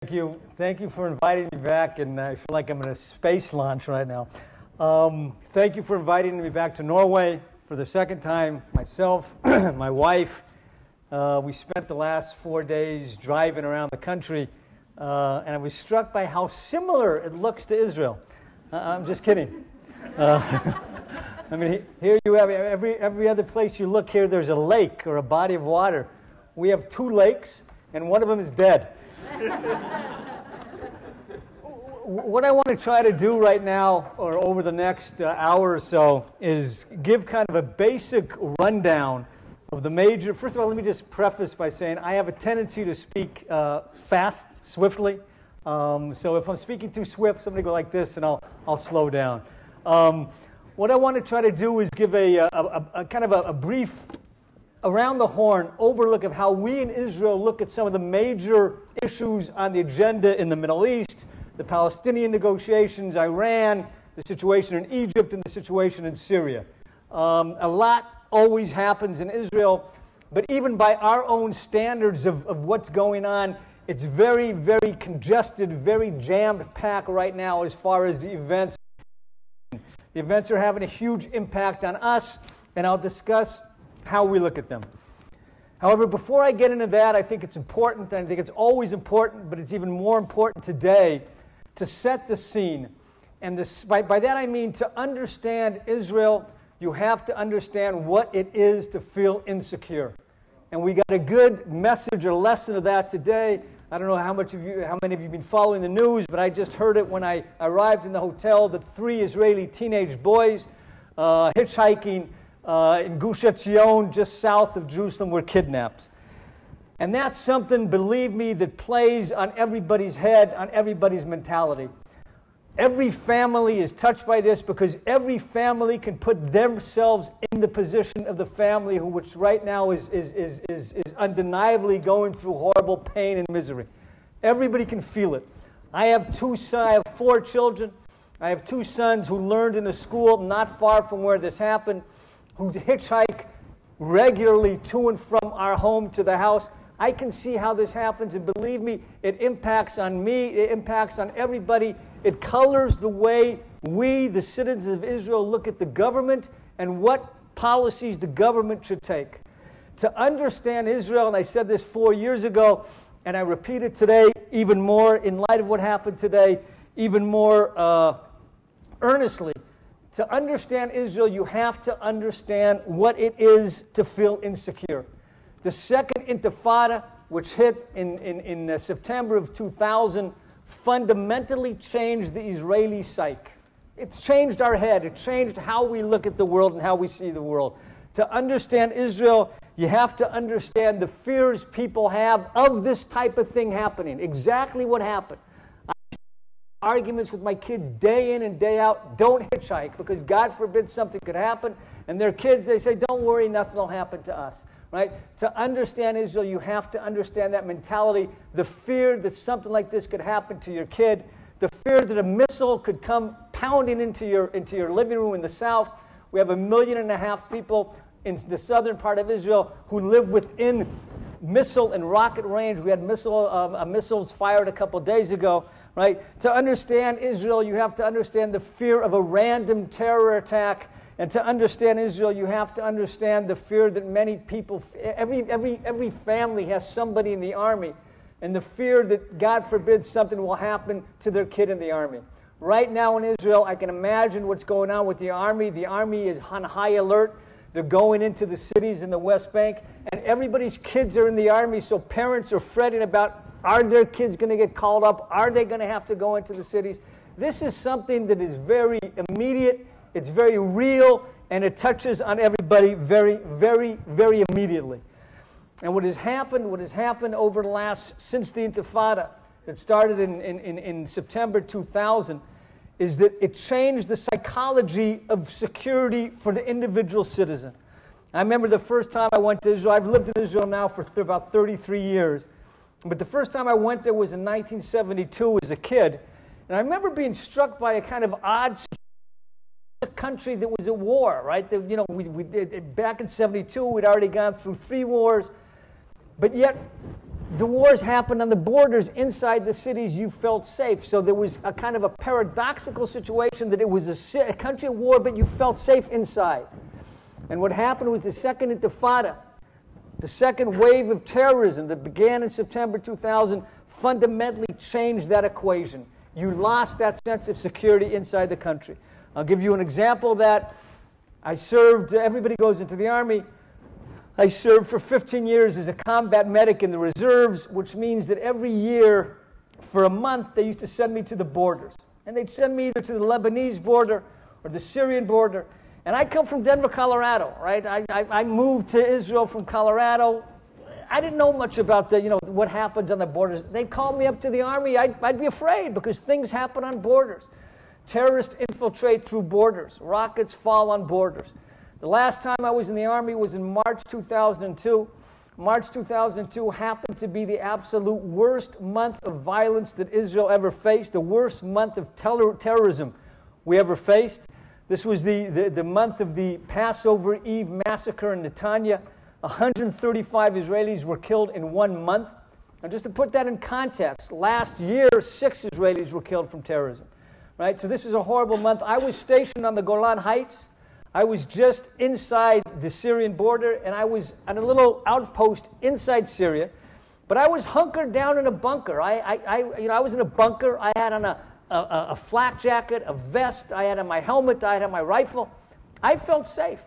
Thank you for inviting me back, and I feel like I'm in a space launch right now. Thank you for inviting me back to Norway for the second time. Myself, my wife, we spent the last 4 days driving around the country, and I was struck by how similar it looks to Israel. I'm just kidding. I mean, here you have every other place you look here, there's a lake or a body of water. We have 2 lakes, and one of them is dead. What I want to try to do right now, or over the next hour or so, is give kind of a basic rundown of the major. First of all, let me just preface by saying I have a tendency to speak fast, swiftly. So if I'm speaking too swift, somebody go like this, and I'll slow down. What I want to try to do is give a kind of a brief, around the horn overlook of how we in Israel look at some of the major issues on the agenda in the Middle East, the Palestinian negotiations, Iran, the situation in Egypt, and the situation in Syria. A lot always happens in Israel, but even by our own standards of what's going on, it's very, very congested, very jam-packed right now as far as the events. The events are having a huge impact on us, and I'll discuss how we look at them. However, before I get into that, I think it's important, and I think it's always important, but it's even more important today, to set the scene. And by that I mean to understand Israel, you have to understand what it is to feel insecure. And we got a good message or lesson of that today. I don't know how many of you have been following the news, but I just heard it when I arrived in the hotel that 3 Israeli teenage boys hitchhiking in Gush Etzion, just south of Jerusalem, were kidnapped. And that's something, believe me, that plays on everybody's head, on everybody's mentality. Every family is touched by this because every family can put themselves in the position of the family which right now is undeniably going through horrible pain and misery. Everybody can feel it. I have 4 children. I have 2 sons who learned in a school not far from where this happened, who hitchhike regularly to and from our home to the house. I can see how this happens, and believe me, it impacts on me, it impacts on everybody. It colors the way we, the citizens of Israel, look at the government and what policies the government should take. To understand Israel, and I said this 4 years ago, and I repeat it today even more in light of what happened today, even more earnestly. To understand Israel, you have to understand what it is to feel insecure. The second intifada, which hit in September of 2000, fundamentally changed the Israeli psyche. It's changed our head. It changed how we look at the world and how we see the world. To understand Israel, you have to understand the fears people have of this type of thing happening. Exactly what happened. Arguments with my kids day in and day out, don't hitchhike because God forbid something could happen. And their kids, they say, don't worry, nothing will happen to us. Right? To understand Israel, you have to understand that mentality, the fear that something like this could happen to your kid, the fear that a missile could come pounding into your living room in the south. We have 1.5 million people in the southern part of Israel who live within missile and rocket range. We had missiles fired a couple days ago. Right? To understand Israel, you have to understand the fear of a random terror attack. And to understand Israel, you have to understand the fear that many people, every family has somebody in the army, and the fear that, God forbid, something will happen to their kid in the army. Right now in Israel, I can imagine what's going on with the army. The army is on high alert. They're going into the cities in the West Bank, and everybody's kids are in the army, so parents are fretting about, are their kids going to get called up? Are they going to have to go into the cities? This is something that is very immediate. It's very real, and it touches on everybody very, very, very immediately. And what has happened over the since the Intifada that started in September 2000, is that it changed the psychology of security for the individual citizen. I remember the first time I went to Israel. I've lived in Israel now for about 33 years. But the first time I went there was in 1972 as a kid. And I remember being struck by a kind of odd country that was at war, right? We did back in 72, we'd already gone through 3 wars, but yet the wars happened on the borders. Inside the cities, you felt safe. So there was a kind of a paradoxical situation that it was a country at war, but you felt safe inside. And what happened was the Second Intifada, the second wave of terrorism that began in September 2000, fundamentally changed that equation. You lost that sense of security inside the country. I'll give you an example that I served. Everybody goes into the Army. I served for 15 years as a combat medic in the reserves, which means that every year for a month they used to send me to the borders. And they'd send me either to the Lebanese border or the Syrian border. And I come from Denver, Colorado, right? I moved to Israel from Colorado. I didn't know much about what happens on the borders. They'd call me up to the Army. I'd be afraid because things happen on borders. Terrorists infiltrate through borders. Rockets fall on borders. The last time I was in the Army was in March 2002. March 2002 happened to be the absolute worst month of violence that Israel ever faced, the worst month of terrorism we ever faced. This was the month of the Passover Eve massacre in Netanya. 135 Israelis were killed in 1 month. Now, just to put that in context, last year, 6 Israelis were killed from terrorism. Right? So this was a horrible month. I was stationed on the Golan Heights. I was just inside the Syrian border, and I was on a little outpost inside Syria. But I was hunkered down in a bunker. I was in a bunker. I had on a flak jacket, a vest. I had on my helmet. I had on my rifle. I felt safe.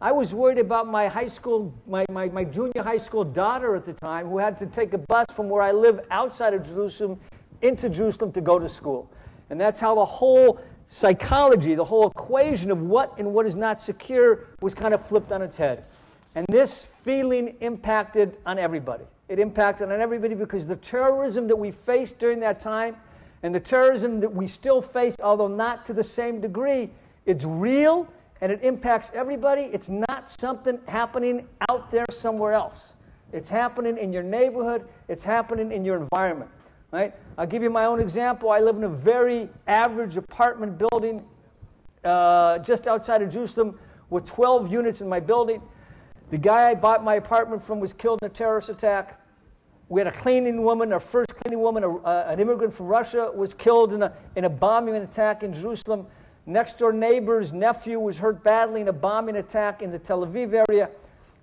I was worried about my high school, my junior high school daughter at the time, who had to take a bus from where I live outside of Jerusalem into Jerusalem to go to school. And that's how the whole psychology, the whole equation of what and what is not secure was kind of flipped on its head. And this feeling impacted on everybody. It impacted on everybody because the terrorism that we faced during that time and the terrorism that we still face, although not to the same degree, it's real and it impacts everybody. It's not something happening out there somewhere else. It's happening in your neighborhood. It's happening in your environment. Right? I'll give you my own example. I live in a very average apartment building just outside of Jerusalem with 12 units in my building. The guy I bought my apartment from was killed in a terrorist attack. We had a cleaning woman, our first cleaning woman, an immigrant from Russia, was killed in a bombing attack in Jerusalem. Next door neighbor's nephew was hurt badly in a bombing attack in the Tel Aviv area.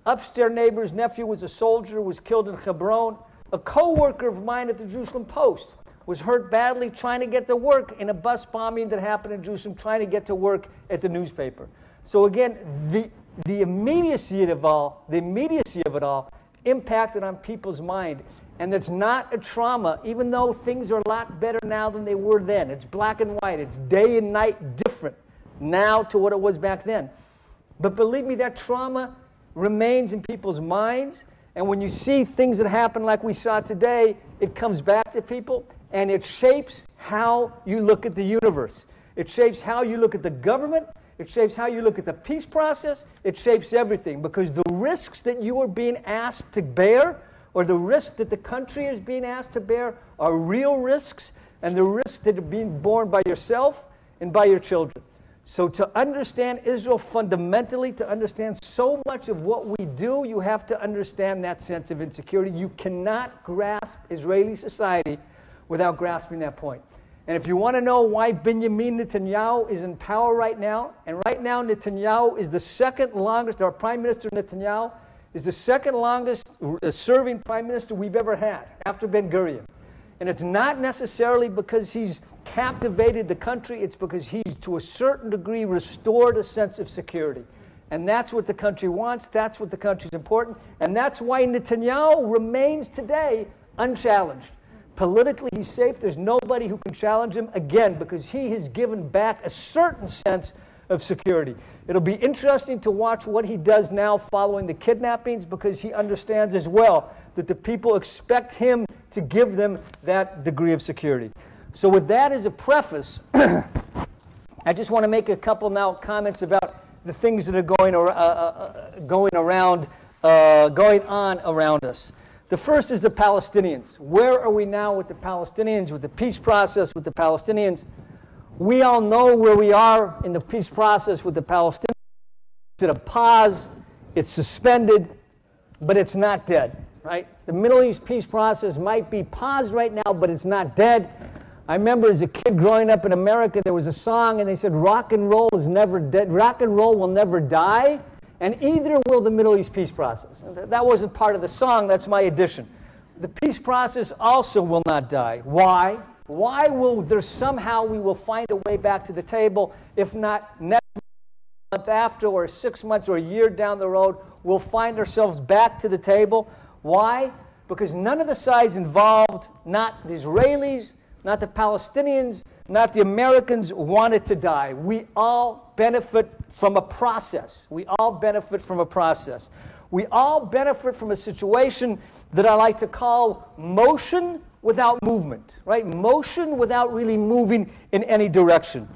Upstairs neighbor's nephew was a soldier, was killed in Hebron. A co-worker of mine at the Jerusalem Post was hurt badly trying to get to work in a bus bombing that happened in Jerusalem, trying to get to work at the newspaper. So again, the immediacy of it all impacted on people's mind. And that's not a trauma, even though things are a lot better now than they were then. It's black and white. It's day and night different now to what it was back then. But believe me, that trauma remains in people's minds. And when you see things that happen like we saw today, it comes back to people, and it shapes how you look at the universe. It shapes how you look at the government. It shapes how you look at the peace process. It shapes everything, because the risks that you are being asked to bear, or the risks that the country is being asked to bear, are real risks, and the risks that are being borne by yourself and by your children. So to understand Israel fundamentally, to understand so much of what we do, you have to understand that sense of insecurity. You cannot grasp Israeli society without grasping that point. And if you want to know why Benjamin Netanyahu is in power right now, and right now Netanyahu is the second longest, our Prime Minister Netanyahu is the second longest serving Prime Minister we've ever had, after Ben-Gurion. And it's not necessarily because he's captivated the country. It's because he's, to a certain degree, restored a sense of security. And that's what the country wants. That's what the country's important. And that's why Netanyahu remains today unchallenged. Politically, he's safe. There's nobody who can challenge him, again, because he has given back a certain sense of security. It'll be interesting to watch what he does now following the kidnappings, because he understands as well that the people expect him to give them that degree of security. So with that as a preface, I just want to make a couple now comments about the things that are going on around us. The first is the Palestinians. Where are we now with the Palestinians, with the peace process with the Palestinians? We all know where we are in the peace process with the Palestinians. It's at a pause, it's suspended, but it's not dead. right? The Middle East peace process might be paused right now, but it's not dead. I remember as a kid growing up in America, there was a song, and they said, rock and roll is never dead. Rock and roll will never die, and either will the Middle East peace process. That wasn't part of the song. That's my addition. The peace process also will not die. Why? Why will there somehow we will find a way back to the table, if not next month after, or 6 months or a year down the road, we'll find ourselves back to the table. Why? Because none of the sides involved, not the Israelis, not the Palestinians, not the Americans, wanted to die. We all benefit from a process. We all benefit from a process. We all benefit from a situation that I like to call motion without movement, right? Motion without really moving in any direction.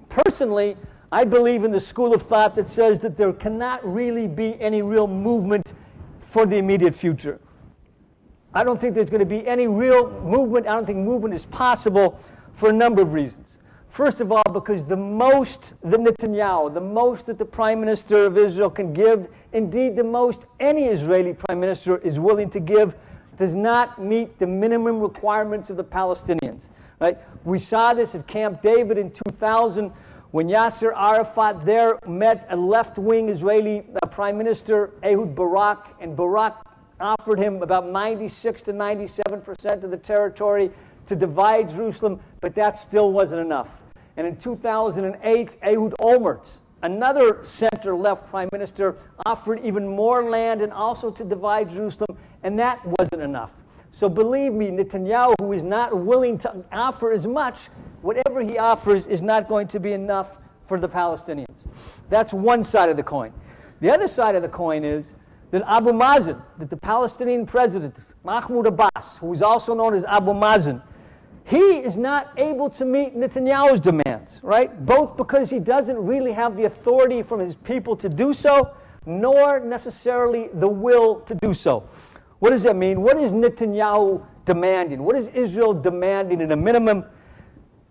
Personally, I believe in the school of thought that says that there cannot really be any real movement for the immediate future. I don't think there's going to be any real movement. I don't think movement is possible for a number of reasons. First of all, because the most that Netanyahu, the most that the Prime Minister of Israel can give, indeed the most any Israeli Prime Minister is willing to give, does not meet the minimum requirements of the Palestinians. Right? We saw this at Camp David in 2000 when Yasser Arafat there met a left-wing Israeli Prime Minister, Ehud Barak, and Barak offered him about 96 to 97% of the territory to divide Jerusalem, but that still wasn't enough. And in 2008, Ehud Olmert, another center-left prime minister, offered even more land and also to divide Jerusalem, and that wasn't enough. So believe me, Netanyahu, who is not willing to offer as much, whatever he offers is not going to be enough for the Palestinians. That's one side of the coin. The other side of the coin is that Abu Mazen, that the Palestinian president, Mahmoud Abbas, who is also known as Abu Mazen, he is not able to meet Netanyahu's demands, right? Both because he doesn't really have the authority from his people to do so, nor necessarily the will to do so. What does that mean? What is Netanyahu demanding? What is Israel demanding at a minimum?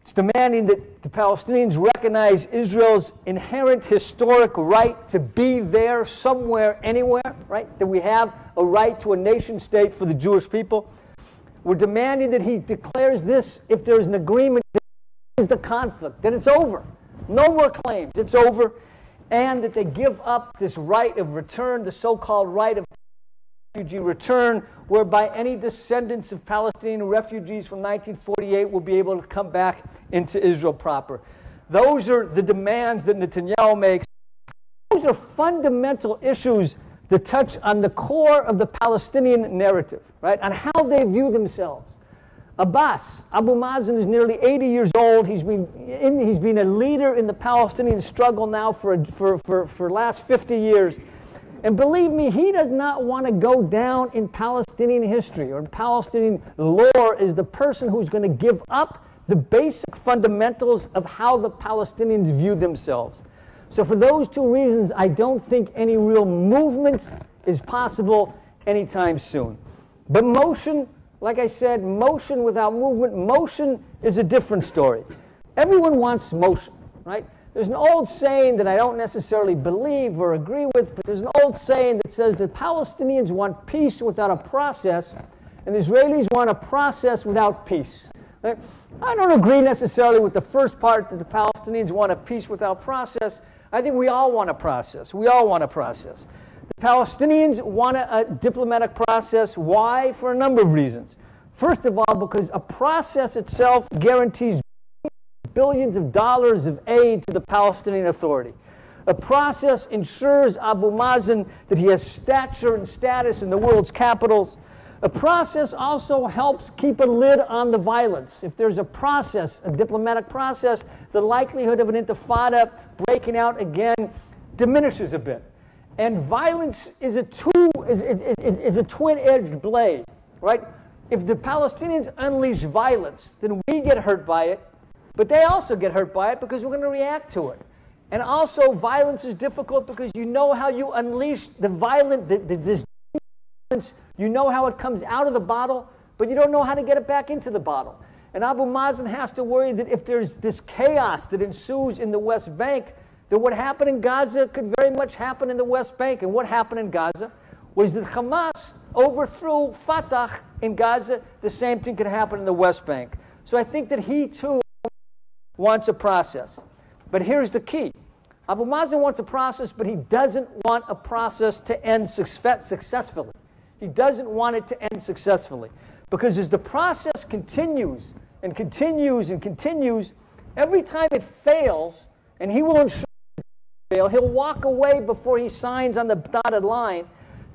It's demanding that the Palestinians recognize Israel's inherent historic right to be there somewhere, anywhere, right? That we have a right to a nation state for the Jewish people. We're demanding that he declares this if there's an agreement, that is the conflict, that it's over. No more claims, it's over. And that they give up this right of return, the so-called right of refugee return, whereby any descendants of Palestinian refugees from 1948 will be able to come back into Israel proper. Those are the demands that Netanyahu makes. Those are fundamental issues that touch on the core of the Palestinian narrative, right? On how they view themselves. Abbas, Abu Mazen, is nearly 80 years old. He's been a leader in the Palestinian struggle now for the last 50 years. And believe me, he does not want to go down in Palestinian history or in Palestinian lore as the person who's going to give up the basic fundamentals of how the Palestinians view themselves. So for those two reasons, I don't think any real movement is possible anytime soon. But motion, like I said, motion without movement, motion is a different story. Everyone wants motion, right? There's an old saying that I don't necessarily believe or agree with, but there's an old saying that says that Palestinians want peace without a process, and the Israelis want a process without peace. Right? I don't agree necessarily with the first part, that the Palestinians want a peace without process. I think we all want a process. We all want a process. The Palestinians want a diplomatic process. Why? For a number of reasons. First of all, because a process itself guarantees billions of dollars of aid to the Palestinian Authority. A process ensures Abu Mazen that he has stature and status in the world's capitals. A process also helps keep a lid on the violence. If there's a process, a diplomatic process, the likelihood of an intifada breaking out again diminishes a bit. And violence is a twin-edged blade, right? If the Palestinians unleash violence, then we get hurt by it, but they also get hurt by it because we're going to react to it. And also, violence is difficult because you know how you unleash the violence, you know how it comes out of the bottle, but you don't know how to get it back into the bottle. And Abu Mazen has to worry that if there's this chaos that ensues in the West Bank, that what happened in Gaza could very much happen in the West Bank. And what happened in Gaza was that Hamas overthrew Fatah in Gaza, the same thing could happen in the West Bank. So I think that he too wants a process. But here's the key. Abu Mazen wants a process, but he doesn't want a process to end successfully. He doesn't want it to end successfully. Because as the process continues and continues and continues, every time it fails, and he will ensure it fail, he'll walk away before he signs on the dotted line,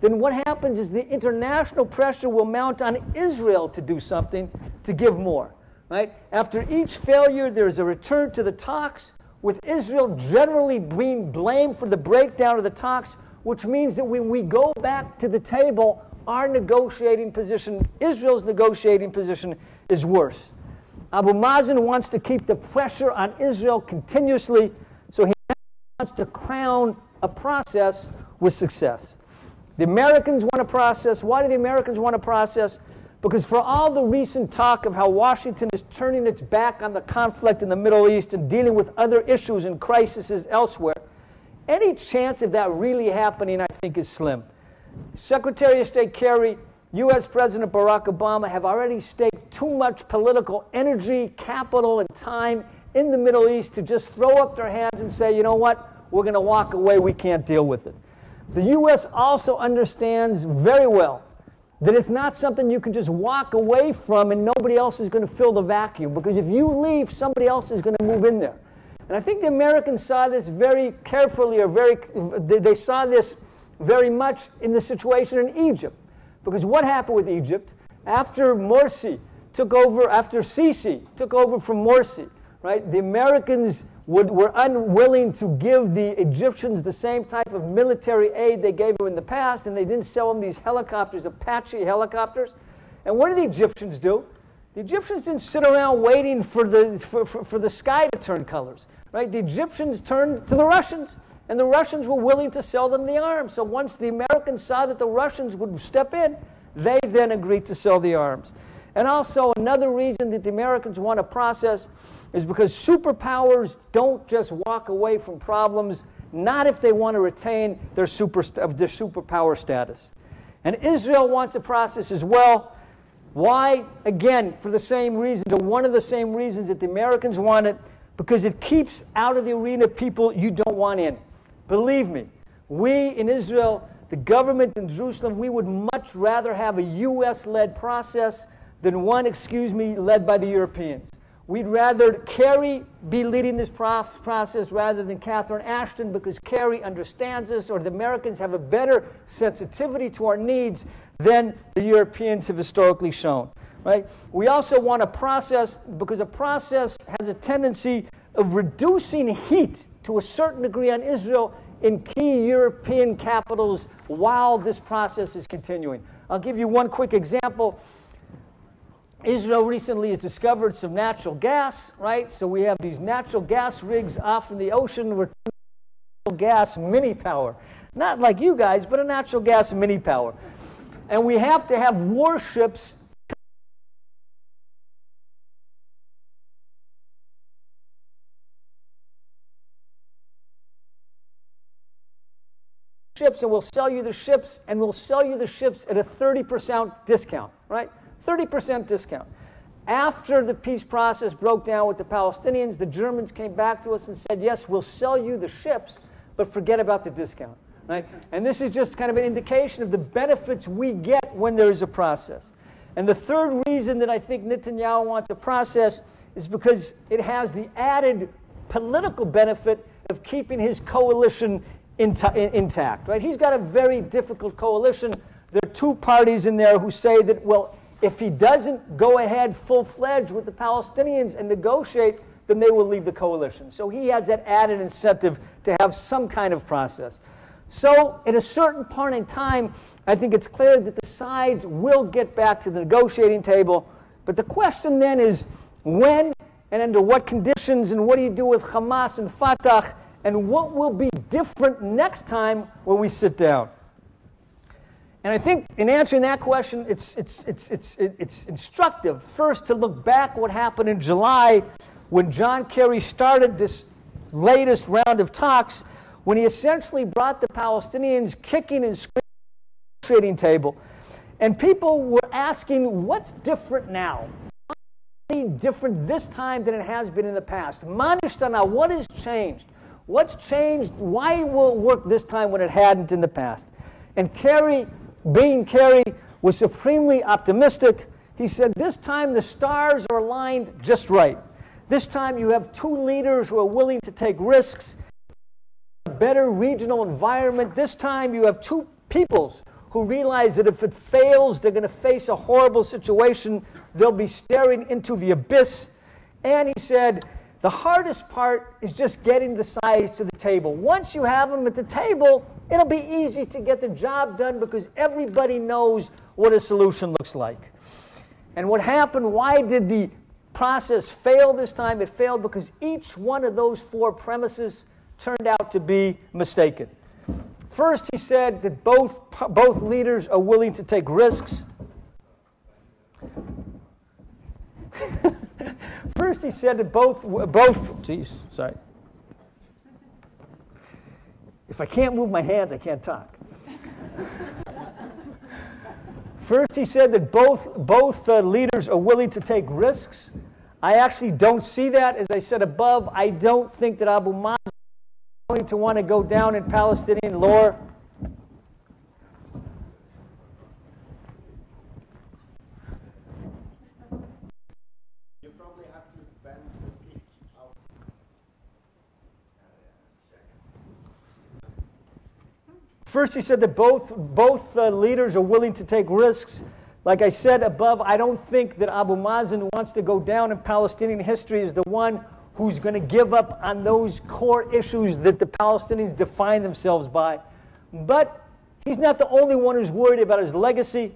then what happens is the international pressure will mount on Israel to do something, to give more. Right? After each failure, there's a return to the talks, with Israel generally being blamed for the breakdown of the talks, which means that when we go back to the table, our negotiating position, Israel's negotiating position, is worse. Abu Mazen wants to keep the pressure on Israel continuously, so he wants to crown a process with success. The Americans want a process. Why do the Americans want a process? Because for all the recent talk of how Washington is turning its back on the conflict in the Middle East and dealing with other issues and crises elsewhere, any chance of that really happening, I think, is slim. Secretary of State Kerry, U.S. President Barack Obama have already staked too much political energy, capital, and time in the Middle East to just throw up their hands and say, you know what, we're going to walk away, we can't deal with it. The U.S. also understands very well that it's not something you can just walk away from and nobody else is going to fill the vacuum. Because if you leave, somebody else is going to move in there. And I think the Americans saw this very carefully, they saw this very much in the situation in Egypt. Because what happened with Egypt, after Morsi took over, after Sisi took over from Morsi, right, the Americans were unwilling to give the Egyptians the same type of military aid they gave them in the past, and they didn't sell them these helicopters, Apache helicopters. And what did the Egyptians do? The Egyptians didn't sit around waiting for the sky to turn colors. Right? The Egyptians turned to the Russians, and the Russians were willing to sell them the arms. So once the Americans saw that the Russians would step in, they then agreed to sell the arms. And also another reason that the Americans want a process is because superpowers don't just walk away from problems, not if they want to retain their superpower status. And Israel wants a process as well. Why? Again, for the same reasons, or one of the same reasons that the Americans want it, because it keeps out of the arena people you don't want in. Believe me, we in Israel, the government in Jerusalem, we would much rather have a U.S.-led process than one, led by the Europeans. We'd rather Kerry be leading this process rather than Catherine Ashton, because Kerry understands us, or the Americans have a better sensitivity to our needs than the Europeans have historically shown. Right? We also want a process because a process has a tendency of reducing heat to a certain degree on Israel in key European capitals while this process is continuing. I'll give you one quick example. Israel recently has discovered some natural gas, right? So we have these natural gas rigs off in the ocean. We're natural gas mini power. Not like you guys, but a natural gas mini power. And we have to have warships and we'll sell you the ships, and we'll sell you the ships at a 30% discount, right? 30% discount. After the peace process broke down with the Palestinians, the Germans came back to us and said, yes, we'll sell you the ships, but forget about the discount, right? And this is just kind of an indication of the benefits we get when there is a process. And the third reason that I think Netanyahu wants a process is because it has the added political benefit of keeping his coalition intact, right? He's got a very difficult coalition. There are two parties in there who say that, well, if he doesn't go ahead full-fledged with the Palestinians and negotiate, then they will leave the coalition. So he has that added incentive to have some kind of process. So at a certain point in time, I think it's clear that the sides will get back to the negotiating table. But the question then is when and under what conditions, and what do you do with Hamas and Fatah, and what will be different next time when we sit down? And I think in answering that question, it's instructive first to look back what happened in July when John Kerry started this latest round of talks, when he essentially brought the Palestinians kicking and screaming to the negotiating table. And people were asking, what's different now? What's different this time than it has been in the past? Manishtana, what has changed? What's changed? Why will it work this time when it hadn't in the past? And Carey, being Carey, was supremely optimistic. He said, this time the stars are aligned just right. This time you have two leaders who are willing to take risks, a better regional environment. This time you have two peoples who realize that if it fails, they're going to face a horrible situation. They'll be staring into the abyss. And he said, the hardest part is just getting the sides to the table. Once you have them at the table, it'll be easy to get the job done because everybody knows what a solution looks like. And what happened, why did the process fail this time? It failed because each one of those four premises turned out to be mistaken. First, he said that both leaders are willing to take risks. First, he said that geez, sorry. If I can't move my hands, I can't talk. First, he said that both leaders are willing to take risks. I actually don't see that. As I said above, I don't think that Abu Mazen is going to want to go down in Palestinian lore. You probably have to bend the speech out. First, he said that both leaders are willing to take risks. Like I said above, I don't think that Abu Mazen, who wants to go down in Palestinian history, is the one who's going to give up on those core issues that the Palestinians define themselves by. But he's not the only one who's worried about his legacy.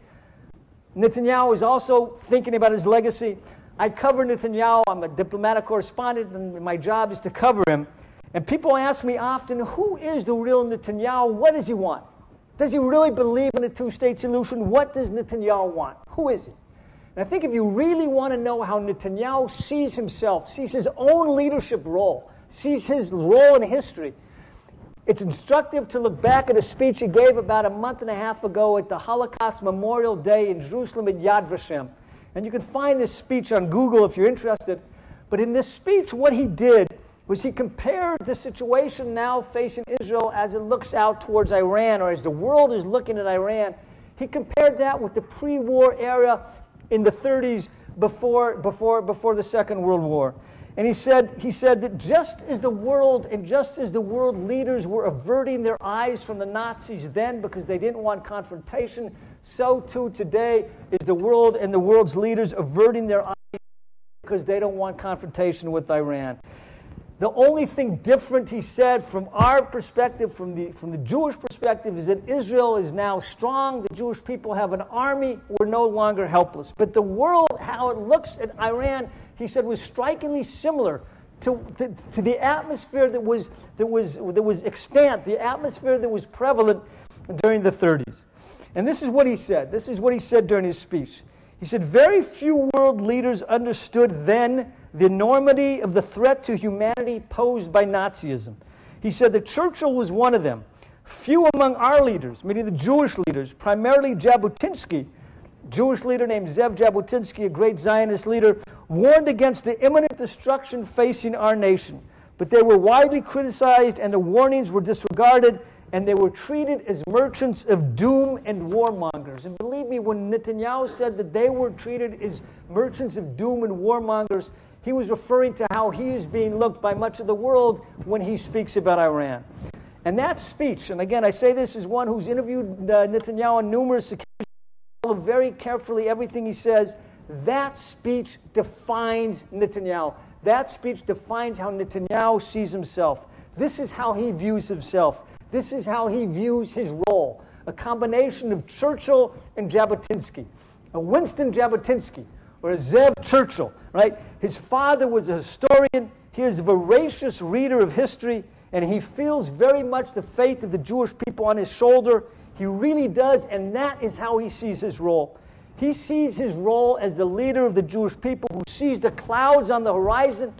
Netanyahu is also thinking about his legacy. I cover Netanyahu. I'm a diplomatic correspondent, and my job is to cover him. And people ask me often, who is the real Netanyahu? What does he want? Does he really believe in a two-state solution? What does Netanyahu want? Who is he? And I think if you really want to know how Netanyahu sees himself, sees his own leadership role, sees his role in history, it's instructive to look back at a speech he gave about a month and a half ago at the Holocaust Memorial Day in Jerusalem at Yad Vashem. And you can find this speech on Google if you're interested. But in this speech, what he did was he compared the situation now facing Israel as it looks out towards Iran, or as the world is looking at Iran. He compared that with the pre-war era in the 30s before the Second World War. And he said that just as the world leaders were averting their eyes from the Nazis then because they didn't want confrontation, so too today is the world and the world's leaders averting their eyes because they don't want confrontation with Iran. The only thing different, he said, from our perspective, from the Jewish perspective, is that Israel is now strong. The Jewish people have an army. We're no longer helpless. But the world, how it looks at Iran, he said, was strikingly similar to the atmosphere that was extant, the atmosphere that was prevalent during the 30s. And this is what he said. This is what he said during his speech. He said, very few world leaders understood then the enormity of the threat to humanity posed by Nazism. He said that Churchill was one of them. Few among our leaders, meaning the Jewish leaders, primarily Jabotinsky, Jewish leader named Zev Jabotinsky, a great Zionist leader, warned against the imminent destruction facing our nation. But they were widely criticized and the warnings were disregarded, and they were treated as merchants of doom and warmongers. And believe me, when Netanyahu said that they were treated as merchants of doom and warmongers, he was referring to how he is being looked by much of the world when he speaks about Iran. And that speech, and again, I say this as one who's interviewed Netanyahu on numerous occasions, follow very carefully everything he says. That speech defines Netanyahu. That speech defines how Netanyahu sees himself. This is how he views himself. This is how he views his role. A combination of Churchill and Jabotinsky. A Winston Jabotinsky, or a Zev Churchill, right? His father was a historian. He is a voracious reader of history, and he feels very much the fate of the Jewish people on his shoulder. He really does, and that is how he sees his role. He sees his role as the leader of the Jewish people who sees the clouds on the horizon,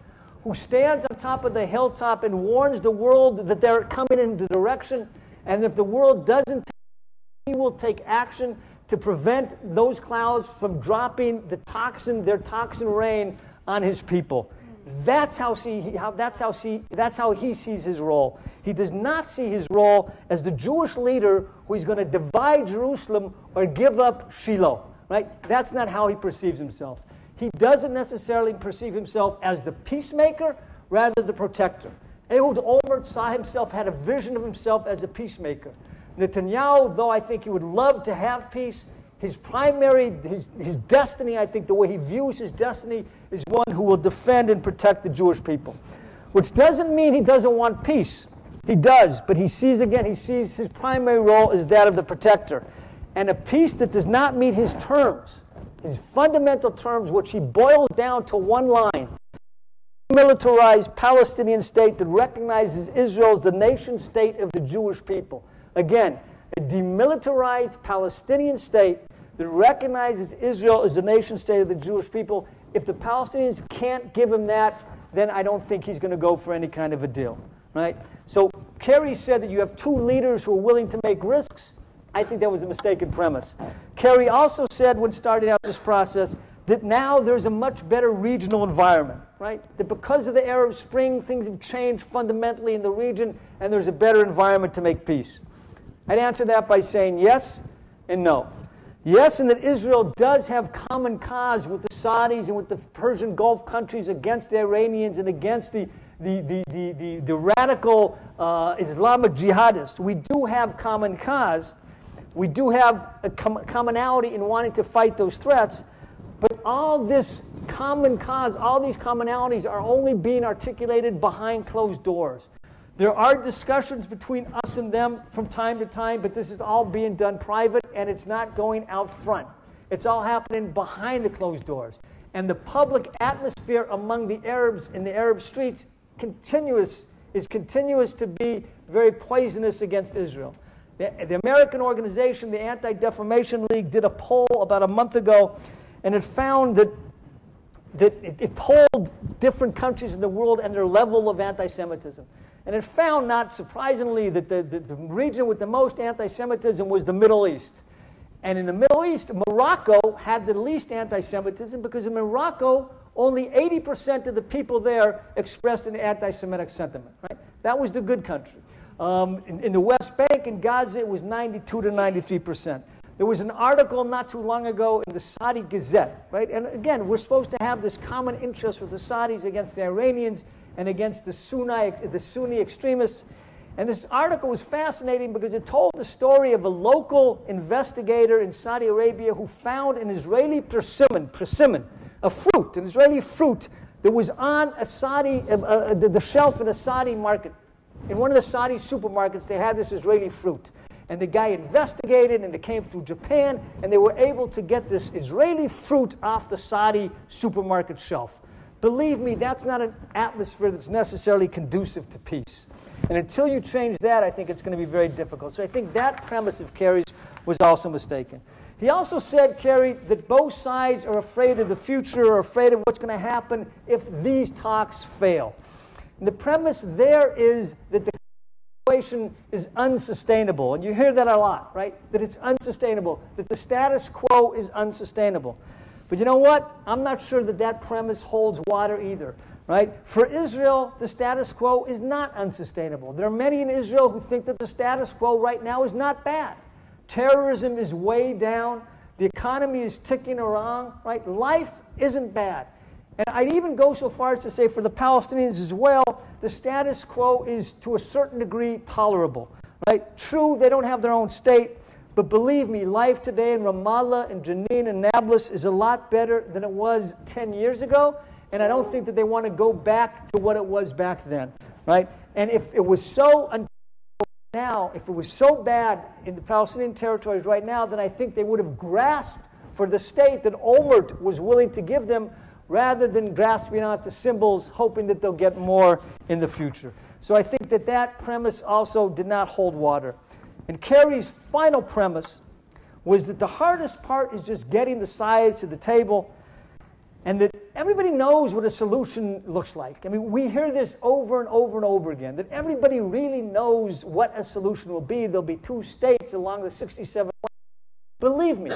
who stands on top of the hilltop and warns the world that they're coming in the direction, and if the world doesn't, he will take action to prevent those clouds from dropping their toxin rain on his people. That's how he sees his role. He does not see his role as the Jewish leader who is going to divide Jerusalem or give up Shiloh. Right? That's not how he perceives himself. He doesn't necessarily perceive himself as the peacemaker, rather the protector. Ehud Olmert had a vision of himself as a peacemaker. Netanyahu, though I think he would love to have peace, his destiny, I think the way he views his destiny, is one who will defend and protect the Jewish people. Which doesn't mean he doesn't want peace. He does, but he sees his primary role as that of the protector. And a peace that does not meet his terms, his fundamental terms, which he boils down to one line: a militarized Palestinian state that recognizes Israel as the nation state of the Jewish people. Again, a demilitarized Palestinian state that recognizes Israel as the nation state of the Jewish people. If the Palestinians can't give him that, then I don't think he's going to go for any kind of a deal. Right? So Kerry said that you have two leaders who are willing to make risks. I think that was a mistaken premise. Kerry also said when starting out this process that now there's a much better regional environment, right? That because of the Arab Spring, things have changed fundamentally in the region, and there's a better environment to make peace. I'd answer that by saying yes and no. Yes, in that Israel does have common cause with the Saudis and with the Persian Gulf countries against the Iranians and against the radical Islamic jihadists. We do have common cause. We do have a commonality in wanting to fight those threats, but all this common cause, all these commonalities are only being articulated behind closed doors. There are discussions between us and them from time to time, but this is all being done private, and it's not going out front. It's all happening behind the closed doors. And the public atmosphere among the Arabs in the Arab streets is continuous to be very poisonous against Israel. The American organization, the Anti-Defamation League, did a poll about a month ago, and it found that it polled different countries in the world and their level of anti-Semitism. And it found, not surprisingly, that the region with the most anti-Semitism was the Middle East. And in the Middle East, Morocco had the least anti-Semitism because in Morocco, only 80% of the people there expressed an anti-Semitic sentiment. Right? That was the good country. In the West Bank, in Gaza, it was 92 to 93%. There was an article not too long ago in the Saudi Gazette, right? And again, we're supposed to have this common interest with the Saudis against the Iranians and against the Sunni extremists. And this article was fascinating because it told the story of a local investigator in Saudi Arabia who found an Israeli persimmon, a fruit, an Israeli fruit that was on the shelf in a Saudi market. In one of the Saudi supermarkets, they had this Israeli fruit. And the guy investigated, and it came through Japan, and they were able to get this Israeli fruit off the Saudi supermarket shelf. Believe me, that's not an atmosphere that's necessarily conducive to peace. And until you change that, I think it's going to be very difficult. So I think that premise of Kerry's was also mistaken. He also said, Kerry, that both sides are afraid of the future, or afraid of what's going to happen if these talks fail. And the premise there is that the situation is unsustainable. And you hear that a lot, right? That it's unsustainable, that the status quo is unsustainable. But you know what? I'm not sure that that premise holds water either, right? For Israel, the status quo is not unsustainable. There are many in Israel who think that the status quo right now is not bad. Terrorism is way down. The economy is ticking along, right? Life isn't bad. And I'd even go so far as to say for the Palestinians as well, the status quo is to a certain degree tolerable. Right? True, they don't have their own state, but believe me, life today in Ramallah and Jenin and Nablus is a lot better than it was 10 years ago, and I don't think that they want to go back to what it was back then. Right? And if it was so if it was so bad in the Palestinian territories right now, then I think they would have grasped for the state that Olmert was willing to give them, rather than grasping onto symbols, hoping that they'll get more in the future. So I think that that premise also did not hold water. And Kerry's final premise was that the hardest part is just getting the sides to the table, and that everybody knows what a solution looks like. I mean, we hear this over and over and over again, that everybody really knows what a solution will be. There'll be two states along the 67 Believe me,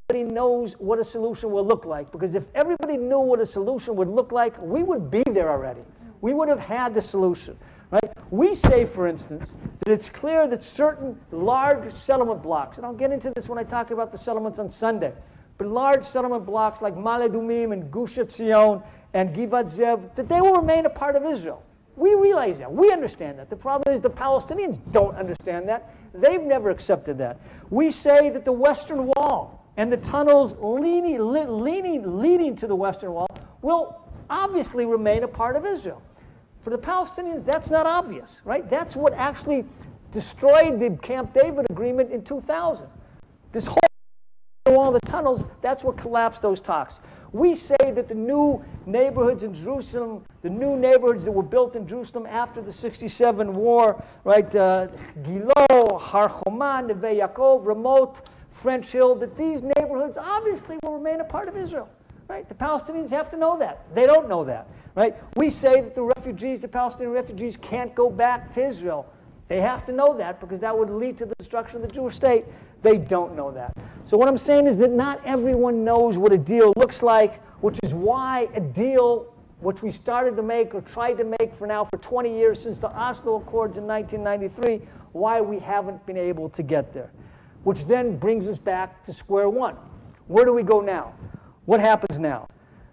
everybody knows what a solution will look like, because if everybody knew what a solution would look like, we would be there already. We would have had the solution. Right? We say, for instance, that it's clear that certain large settlement blocks, and I'll get into this when I talk about the settlements on Sunday, but large settlement blocks like Ma'ale Adumim and Gush Etzion and Givat Zev, that they will remain a part of Israel. We realize that. We understand that. The problem is the Palestinians don't understand that. They've never accepted that. We say that the Western Wall and the tunnels leading to the Western Wall will obviously remain a part of Israel. For the Palestinians, that's not obvious, right? That's what actually destroyed the Camp David agreement in 2000. This whole wall, the tunnels, that's what collapsed those talks. We say that the new neighborhoods in Jerusalem, the new neighborhoods that were built in Jerusalem after the 67 war, right, Gilo, Har Choma, Neve Yaakov, Ramot, French Hill, that these neighborhoods obviously will remain a part of Israel. Right? The Palestinians have to know that. They don't know that. Right? We say that the refugees, the Palestinian refugees, can't go back to Israel. They have to know that, because that would lead to the destruction of the Jewish state. They don't know that. So what I'm saying is that not everyone knows what a deal looks like, which is why a deal, which we started to make or tried to make for 20 years since the Oslo Accords in 1993, why we haven't been able to get there. Which then brings us back to square one. Where do we go now? What happens now?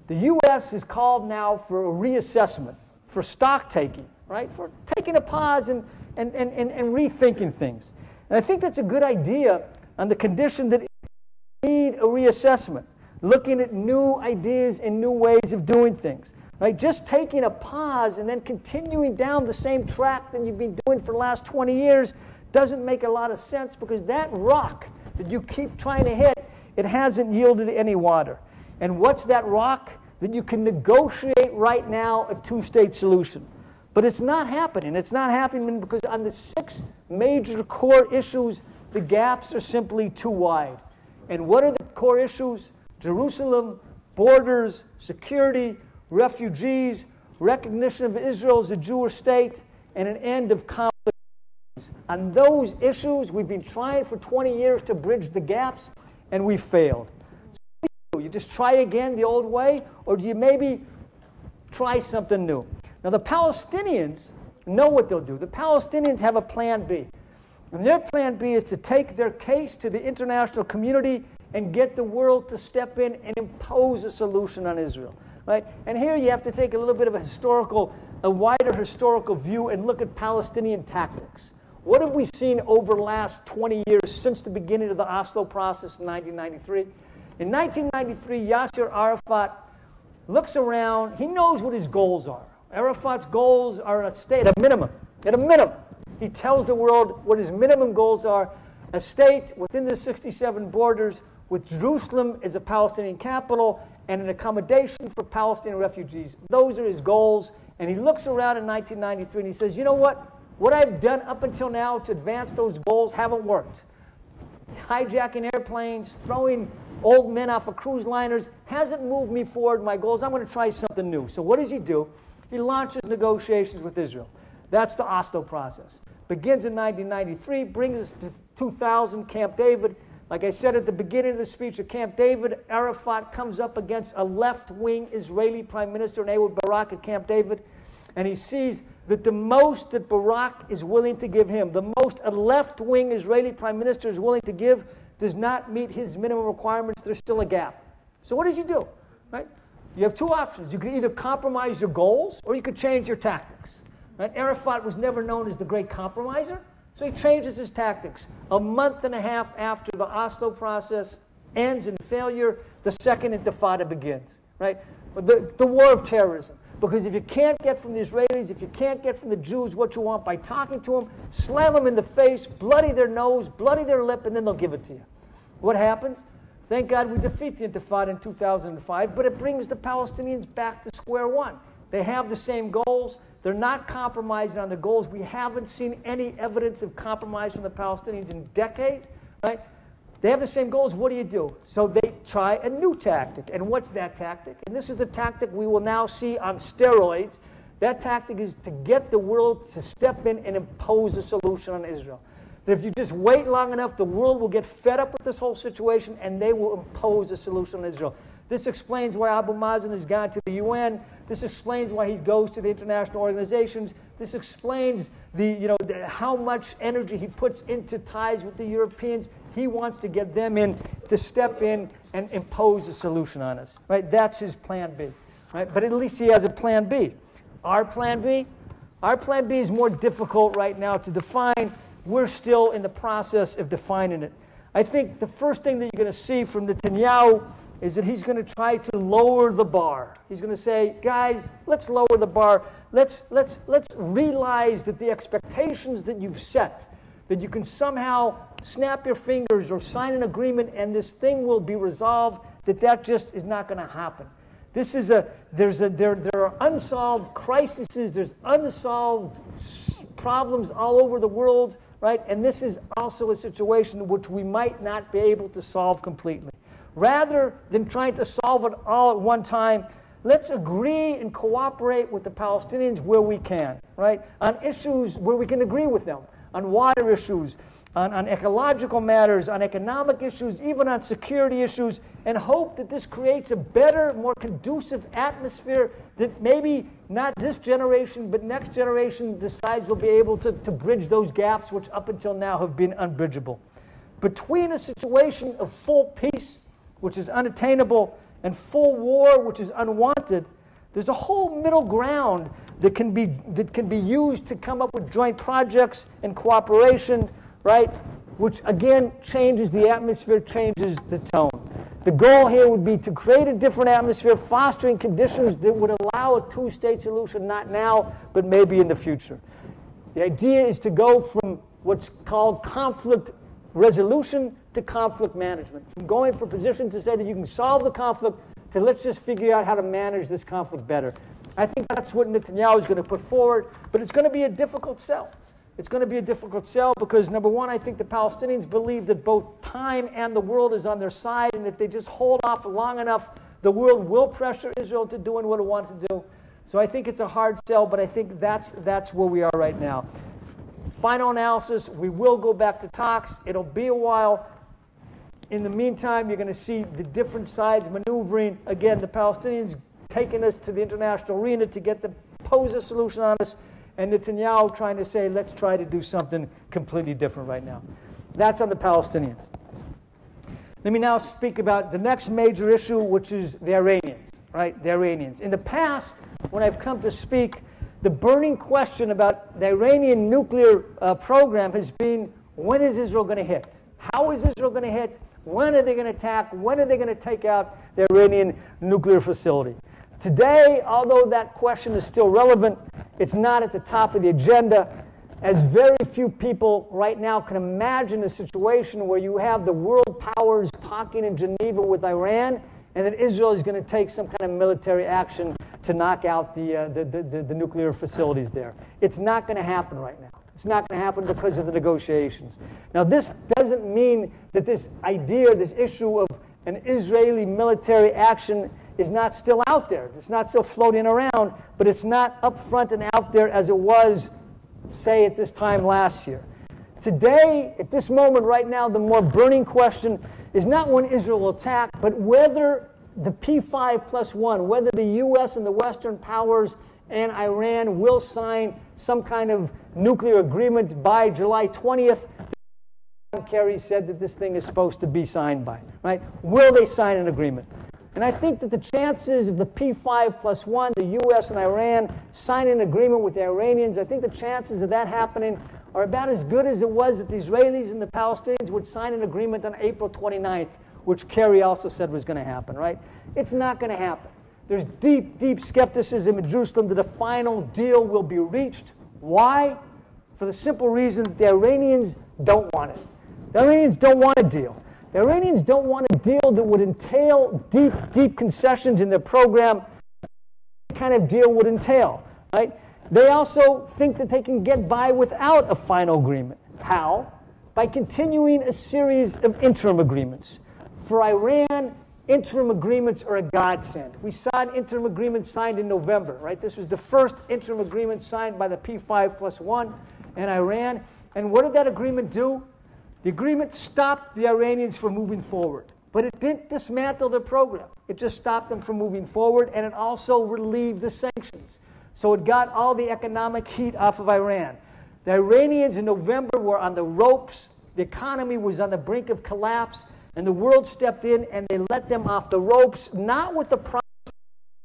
The U.S. is called now for a reassessment, for stock taking, right? For taking a pause and rethinking things. And I think that's a good idea on the condition that we need a reassessment, looking at new ideas and new ways of doing things. Right? Just taking a pause and then continuing down the same track that you've been doing for the last 20 years doesn't make a lot of sense, because that rock that you keep trying to hit, it hasn't yielded any water. And what's that rock? That you can negotiate right now a two-state solution. But it's not happening. It's not happening because on the 6 major core issues, the gaps are simply too wide. And what are the core issues? Jerusalem, borders, security, refugees, recognition of Israel as a Jewish state, and an end of conflict. On those issues, we've been trying for 20 years to bridge the gaps, and we've failed. You just try again the old way, or do you maybe try something new? Now, the Palestinians know what they'll do. The Palestinians have a plan B. And their plan B is to take their case to the international community and get the world to step in and impose a solution on Israel. Right? And here you have to take a little bit of a wider historical view and look at Palestinian tactics. What have we seen over the last 20 years since the beginning of the Oslo process in 1993? In 1993, Yasser Arafat looks around. He knows what his goals are. Arafat's goals are at a minimum. At a minimum, he tells the world what his minimum goals are: a state within the 67 borders with Jerusalem as a Palestinian capital and an accommodation for Palestinian refugees. Those are his goals. And he looks around in 1993 and he says, you know what? What I've done up until now to advance those goals haven't worked. Hijacking airplanes, throwing old men off of cruise liners hasn't moved me forward my goals. I'm going to try something new. So what does he do? He launches negotiations with Israel. That's the Oslo process. Begins in 1993, brings us to 2000, Camp David. Like I said at the beginning of the speech at Camp David, Arafat comes up against a left-wing Israeli Prime Minister, Ehud Barak, at Camp David, and he sees that the most that Barak is willing to give him, the most a left-wing Israeli Prime Minister is willing to give, does not meet his minimum requirements. There's still a gap. So what does he do? Right? You have two options. You can either compromise your goals or you could change your tactics. Right? Arafat was never known as the great compromiser, so he changes his tactics. A month and a half after the Oslo process ends in failure, the second intifada begins. Right? The war of terrorism. Because if you can't get from the Israelis, if you can't get from the Jews what you want by talking to them, slam them in the face, bloody their nose, bloody their lip, and then they'll give it to you. What happens? Thank God we defeat the Intifada in 2005, but it brings the Palestinians back to square one. They have the same goals. They're not compromising on their goals. We haven't seen any evidence of compromise from the Palestinians in decades. Right? They have the same goals. What do? So they try a new tactic. And what's that tactic? And this is the tactic we will now see on steroids. That tactic is to get the world to step in and impose a solution on Israel. that if you just wait long enough, the world will get fed up with this whole situation and they will impose a solution on Israel. This explains why Abu Mazen has gone to the UN. This explains why he goes to the international organizations. This explains how much energy he puts into ties with the Europeans. He wants to get them in to step in and impose a solution on us. Right? That's his plan B. Right? But at least he has a plan B. Our plan B? Our plan B is more difficult right now to define. We're still in the process of defining it. I think the first thing that you're going to see from Netanyahu is that he's going to try to lower the bar. He's going to say, guys, let's lower the bar. Let's realize that the expectations that you've set, that you can somehow snap your fingers or sign an agreement and this thing will be resolved, that just is not going to happen. There are unsolved crises, there's unsolved problems all over the world, right? And this is also a situation which we might not be able to solve completely. Rather than trying to solve it all at one time, let's agree and cooperate with the Palestinians where we can, right? On issues where we can agree with them, on water issues, on ecological matters, on economic issues, even on security issues, and hope that this creates a better, more conducive atmosphere that maybe not this generation, but next generation decides will be able to bridge those gaps which up until now have been unbridgeable. Between a situation of full peace, which is unattainable, and full war, which is unwanted, there's a whole middle ground that can be used to come up with joint projects and cooperation, right? Which again changes the atmosphere, changes the tone. The goal here would be to create a different atmosphere, fostering conditions that would allow a two-state solution, not now, but maybe in the future. The idea is to go from what's called conflict resolution to conflict management. From going from a position to say that you can solve the conflict to let's just figure out how to manage this conflict better. I think that's what Netanyahu is going to put forward, but it's going to be a difficult sell. It's going to be a difficult sell because, number one, I think the Palestinians believe that both time and the world is on their side, and if they just hold off long enough, the world will pressure Israel into doing what it wants to do. So I think it's a hard sell, but I think that's where we are right now. Final analysis, we will go back to talks. It'll be a while. In the meantime, you're going to see the different sides maneuvering. Again, the Palestinians taking us to the international arena to get the pose a solution on us, and Netanyahu trying to say, let's try to do something completely different right now. That's on the Palestinians. Let me now speak about the next major issue, which is the Iranians, right? The Iranians. In the past, when I've come to speak, the burning question about the Iranian nuclear program has been, when is Israel going to hit? How is Israel going to hit? When are they going to attack? When are they going to take out the Iranian nuclear facility? Today, although that question is still relevant, it's not at the top of the agenda, as very few people right now can imagine a situation where you have the world powers talking in Geneva with Iran, and that Israel is going to take some kind of military action to knock out the nuclear facilities there. It's not going to happen right now. It's not going to happen because of the negotiations. Now, this doesn't mean that this idea, this issue of an Israeli military action is not still out there. It's not still floating around, but it's not up front and out there as it was, say, at this time last year. Today, at this moment right now, the more burning question is not when Israel will attack, but whether the P5+1, whether the U.S. and the Western powers and Iran will sign some kind of nuclear agreement by July 20th. Kerry said that this thing is supposed to be signed by, right? Will they sign an agreement? And I think that the chances of the P5+1, the U.S. and Iran, signing an agreement with the Iranians, I think the chances of that happening are about as good as it was that the Israelis and the Palestinians would sign an agreement on April 29th, which Kerry also said was going to happen, right? It's not going to happen. There's deep, deep skepticism in Jerusalem that a final deal will be reached. Why? For the simple reason that the Iranians don't want it. The Iranians don't want a deal. The Iranians don't want a deal that would entail deep, deep concessions in their program. What kind of deal would entail, right? They also think that they can get by without a final agreement. How? By continuing a series of interim agreements. For Iran, interim agreements are a godsend. We saw an interim agreement signed in November, right? This was the first interim agreement signed by the P5+1. and Iran. And what did that agreement do? The agreement stopped the Iranians from moving forward. But it didn't dismantle their program. It just stopped them from moving forward, and it also relieved the sanctions. So it got all the economic heat off of Iran. The Iranians in November were on the ropes. The economy was on the brink of collapse, and the world stepped in and they let them off the ropes, not with the promise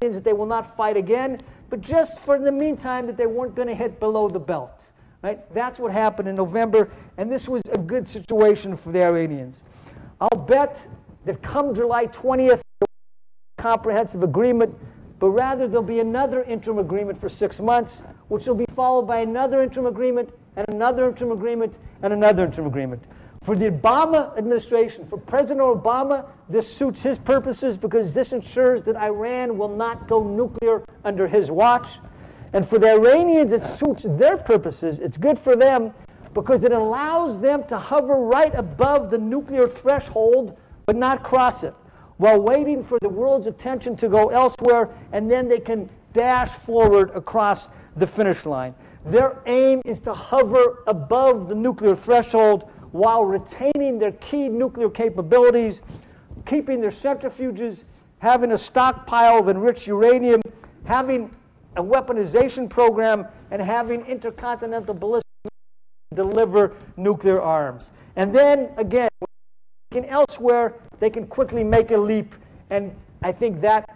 that they will not fight again, but just for the meantime that they weren't going to hit below the belt. Right? That's what happened in November, and this was a good situation for the Iranians. I'll bet that come July 20th, comprehensive agreement, but rather there'll be another interim agreement for 6 months, which will be followed by another interim agreement, and another interim agreement, and another interim agreement. For the Obama administration, for President Obama, this suits his purposes because this ensures that Iran will not go nuclear under his watch. And for the Iranians, it suits their purposes. It's good for them because it allows them to hover right above the nuclear threshold but not cross it, while waiting for the world's attention to go elsewhere, and then they can dash forward across the finish line. Their aim is to hover above the nuclear threshold while retaining their key nuclear capabilities, keeping their centrifuges, having a stockpile of enriched uranium, having a weaponization program, and having intercontinental ballistic missiles to deliver nuclear arms. And then, again, elsewhere, they can quickly make a leap, and I think that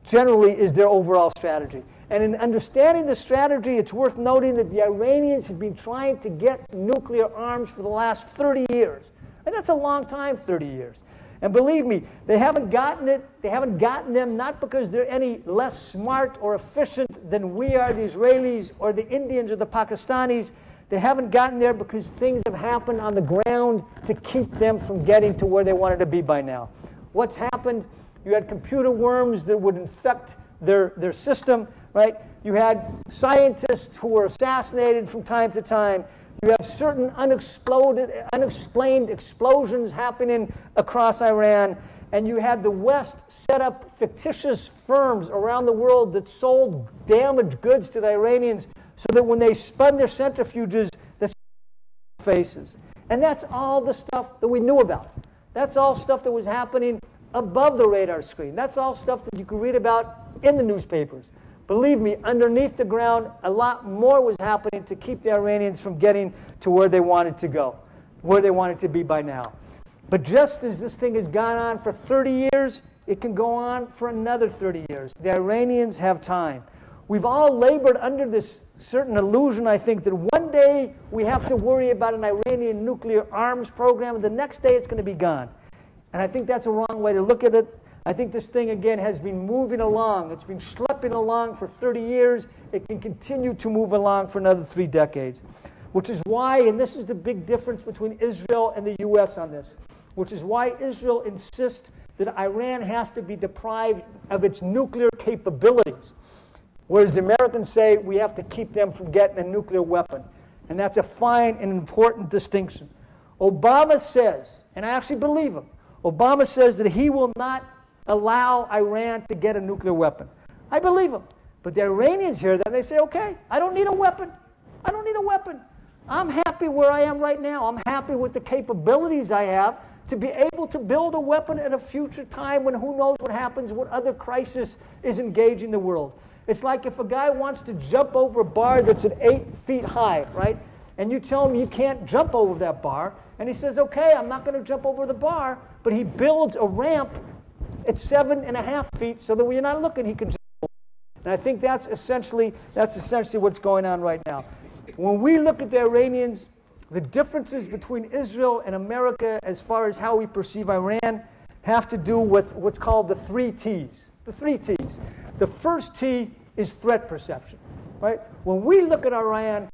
generally is their overall strategy. And in understanding the strategy, it's worth noting that the Iranians have been trying to get nuclear arms for the last 30 years. And that's a long time, 30 years. And believe me, they haven't gotten it. They haven't gotten them not because they're any less smart or efficient than we are, the Israelis or the Indians or the Pakistanis. They haven't gotten there because things have happened on the ground to keep them from getting to where they wanted to be by now. What's happened? You had computer worms that would infect their system, right? You had scientists who were assassinated from time to time. You have certain unexplained explosions happening across Iran. And you had the West set up fictitious firms around the world that sold damaged goods to the Iranians so that when they spun their centrifuges, the faces. And that's all the stuff that we knew about. That's all stuff that was happening above the radar screen. That's all stuff that you could read about in the newspapers. Believe me, underneath the ground, a lot more was happening to keep the Iranians from getting to where they wanted to go, where they wanted to be by now. But just as this thing has gone on for 30 years, it can go on for another 30 years. The Iranians have time. We've all labored under this certain illusion, I think, that one day we have to worry about an Iranian nuclear arms program, and the next day it's going to be gone. And I think that's a wrong way to look at it. I think this thing, again, has been moving along. It's been schlepping along for 30 years. It can continue to move along for another 3 decades. Which is why, and this is the big difference between Israel and the U.S. on this, which is why Israel insists that Iran has to be deprived of its nuclear capabilities. Whereas the Americans say we have to keep them from getting a nuclear weapon. And that's a fine and important distinction. Obama says, and I actually believe him, Obama says that he will not allow Iran to get a nuclear weapon. I believe him. But the Iranians hear that and they say, okay, I don't need a weapon. I don't need a weapon. I'm happy where I am right now. I'm happy with the capabilities I have to be able to build a weapon at a future time when who knows what happens, what other crisis is engaging the world. It's like if a guy wants to jump over a bar that's at 8 feet high, right? And you tell him you can't jump over that bar. And he says, okay, I'm not going to jump over the bar. But he builds a ramp at 7.5 feet so that when you're not looking, he can jump over. And I think that's essentially what's going on right now. When we look at the Iranians, the differences between Israel and America as far as how we perceive Iran have to do with what's called the 3 T's. The 3 T's. The first T is threat perception, right? When we look at Iran,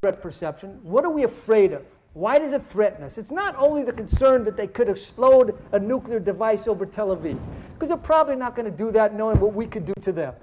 threat perception, what are we afraid of? Why does it threaten us? It's not only the concern that they could explode a nuclear device over Tel Aviv, because they're probably not going to do that knowing what we could do to them.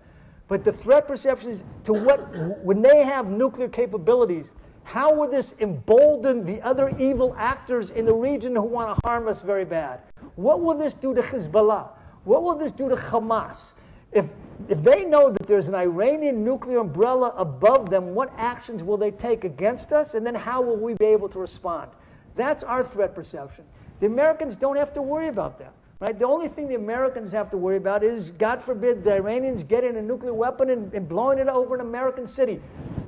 But the threat perception is to what, when they have nuclear capabilities, how will this embolden the other evil actors in the region who want to harm us very bad? What will this do to Hezbollah? What will this do to Hamas? if they know that there's an Iranian nuclear umbrella above them, what actions will they take against us, and then how will we be able to respond? That's our threat perception. The Americans don't have to worry about that. Right? The only thing the Americans have to worry about is, God forbid, the Iranians getting a nuclear weapon and blowing it over an American city.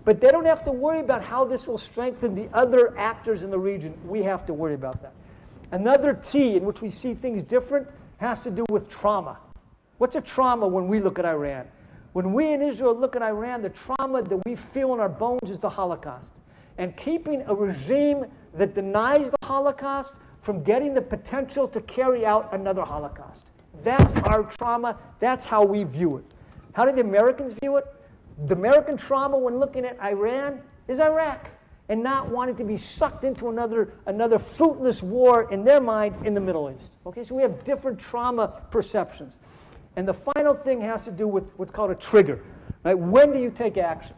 But they don't have to worry about how this will strengthen the other actors in the region. We have to worry about that. Another T in which we see things different has to do with trauma. What's a trauma when we look at Iran? When we in Israel look at Iran, the trauma that we feel in our bones is the Holocaust. And keeping a regime that denies the Holocaust from getting the potential to carry out another Holocaust. That's our trauma. That's how we view it. How do the Americans view it? The American trauma when looking at Iran is Iraq and not wanting to be sucked into another fruitless war in their mind in the Middle East. Okay, so we have different trauma perceptions. And the final thing has to do with what's called a trigger. Right? When do you take action?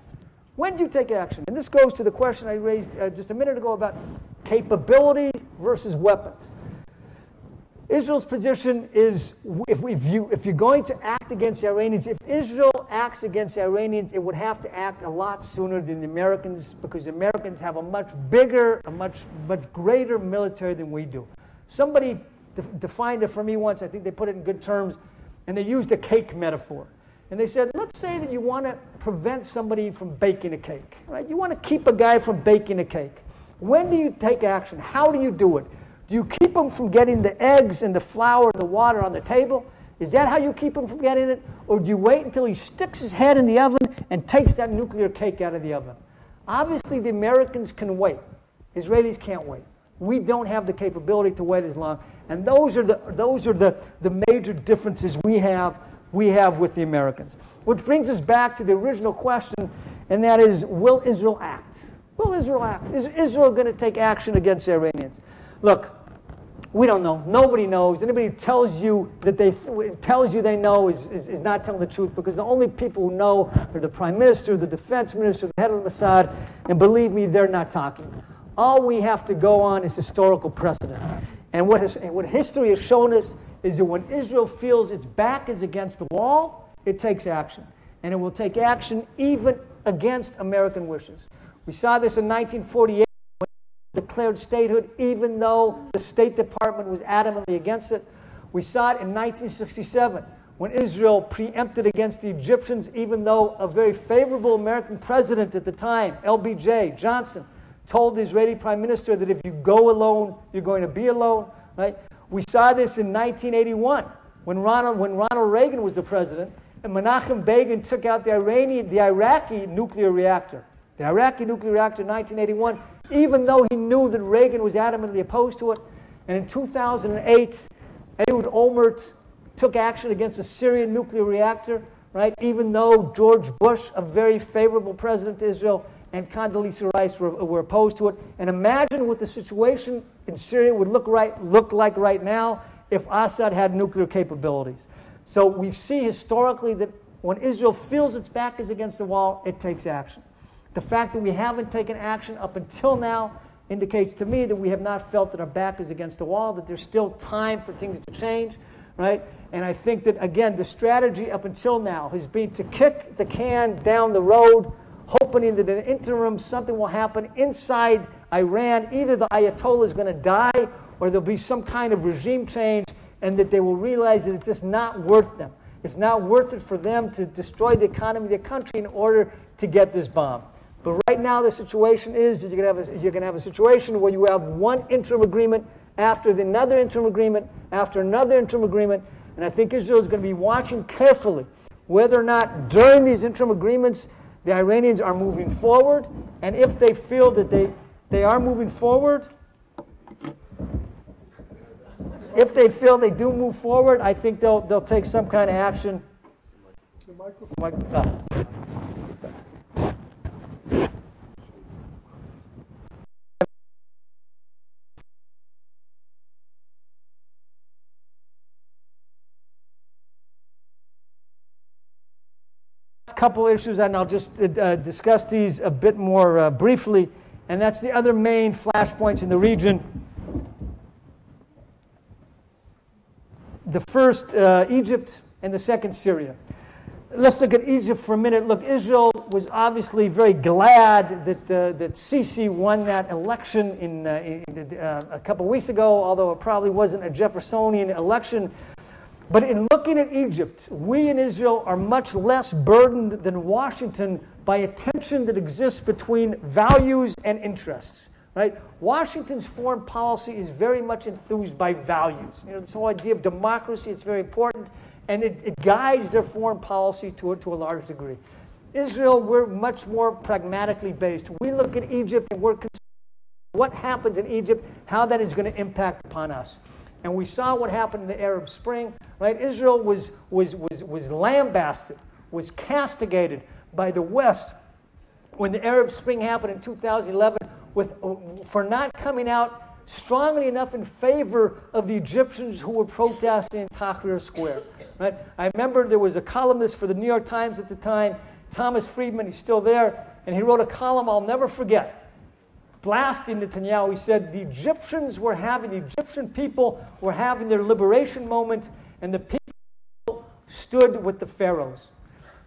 When do you take action? And this goes to the question I raised just a minute ago about capability versus weapons. Israel's position is, if you're going to act against the Iranians, if Israel acts against the Iranians, it would have to act a lot sooner than the Americans, because the Americans have a much bigger, a much greater military than we do. Somebody defined it for me once. I think they put it in good terms, and they used a cake metaphor. And they said, let's say that you want to prevent somebody from baking a cake, right? You want to keep a guy from baking a cake. When do you take action? How do you do it? Do you keep him from getting the eggs and the flour and the water on the table? Is that how you keep him from getting it? Or do you wait until he sticks his head in the oven and takes that nuclear cake out of the oven? Obviously, the Americans can wait. Israelis can't wait. We don't have the capability to wait as long. And those are the major differences we have with the Americans. Which brings us back to the original question, and that is, will Israel act? Will Israel act? Is Israel going to take action against the Iranians? Look, we don't know. Nobody knows. Anybody who tells you that they know is not telling the truth, because the only people who know are the prime minister, the defense minister, the head of the Mossad, and believe me, they're not talking. All we have to go on is historical precedent. And what history has shown us is that when Israel feels its back is against the wall, it takes action. And it will take action even against American wishes. We saw this in 1948 when it declared statehood, even though the State Department was adamantly against it. We saw it in 1967 when Israel preempted against the Egyptians, even though a very favorable American president at the time, LBJ, Johnson, told the Israeli prime minister that if you go alone, you're going to be alone. Right? We saw this in 1981 when Ronald Reagan was the president, and Menachem Begin took out the Iraqi nuclear reactor. The Iraqi nuclear reactor in 1981, even though he knew that Reagan was adamantly opposed to it. And in 2008, Ehud Olmert took action against a Syrian nuclear reactor, right? Even though George Bush, a very favorable president to Israel, and Condoleezza Rice were opposed to it. And imagine what the situation in Syria would look like right now if Assad had nuclear capabilities. So we see historically that when Israel feels its back is against the wall, it takes action. The fact that we haven't taken action up until now indicates to me that we have not felt that our back is against the wall, that there's still time for things to change, right? And I think that, again, the strategy up until now has been to kick the can down the road, hoping that in the interim something will happen inside Iran. Either the Ayatollah is going to die or there'll be some kind of regime change, and that they will realize that it's just not worth them. It's not worth it for them to destroy the economy of the country in order to get this bomb. But right now the situation is that you're going to have a situation where you have one interim agreement after another interim agreement after another interim agreement. And I think Israel is going to be watching carefully whether or not during these interim agreements the Iranians are moving forward. And if they feel that they are moving forward, if they feel they do move forward, I think they'll take some kind of action. Couple issues, and I'll just discuss these a bit more briefly, and that's the other main flashpoints in the region. The first, Egypt, and the second, Syria. let's look at Egypt for a minute. Look, Israel was obviously very glad that Sisi won that election a couple of weeks ago, although it probably wasn't a Jeffersonian election. But in looking at Egypt, we in Israel are much less burdened than Washington by a tension that exists between values and interests. Right? Washington's foreign policy is very much enthused by values. This whole idea of democracy, it's very important, and it guides their foreign policy to a large degree. Israel, we're much more pragmatically based. We look at Egypt and we're concerned what happens in Egypt, how that is going to impact upon us. And we saw what happened in the Arab Spring. Right? Israel was lambasted, was castigated by the West when the Arab Spring happened in 2011 for not coming out strongly enough in favor of the Egyptians who were protesting in Tahrir Square. Right? I remember there was a columnist for the New York Times at the time, Thomas Friedman, he's still there, and he wrote a column I'll never forget, blasting Netanyahu. He said the Egyptian people were having their liberation moment, and the people stood with the pharaohs.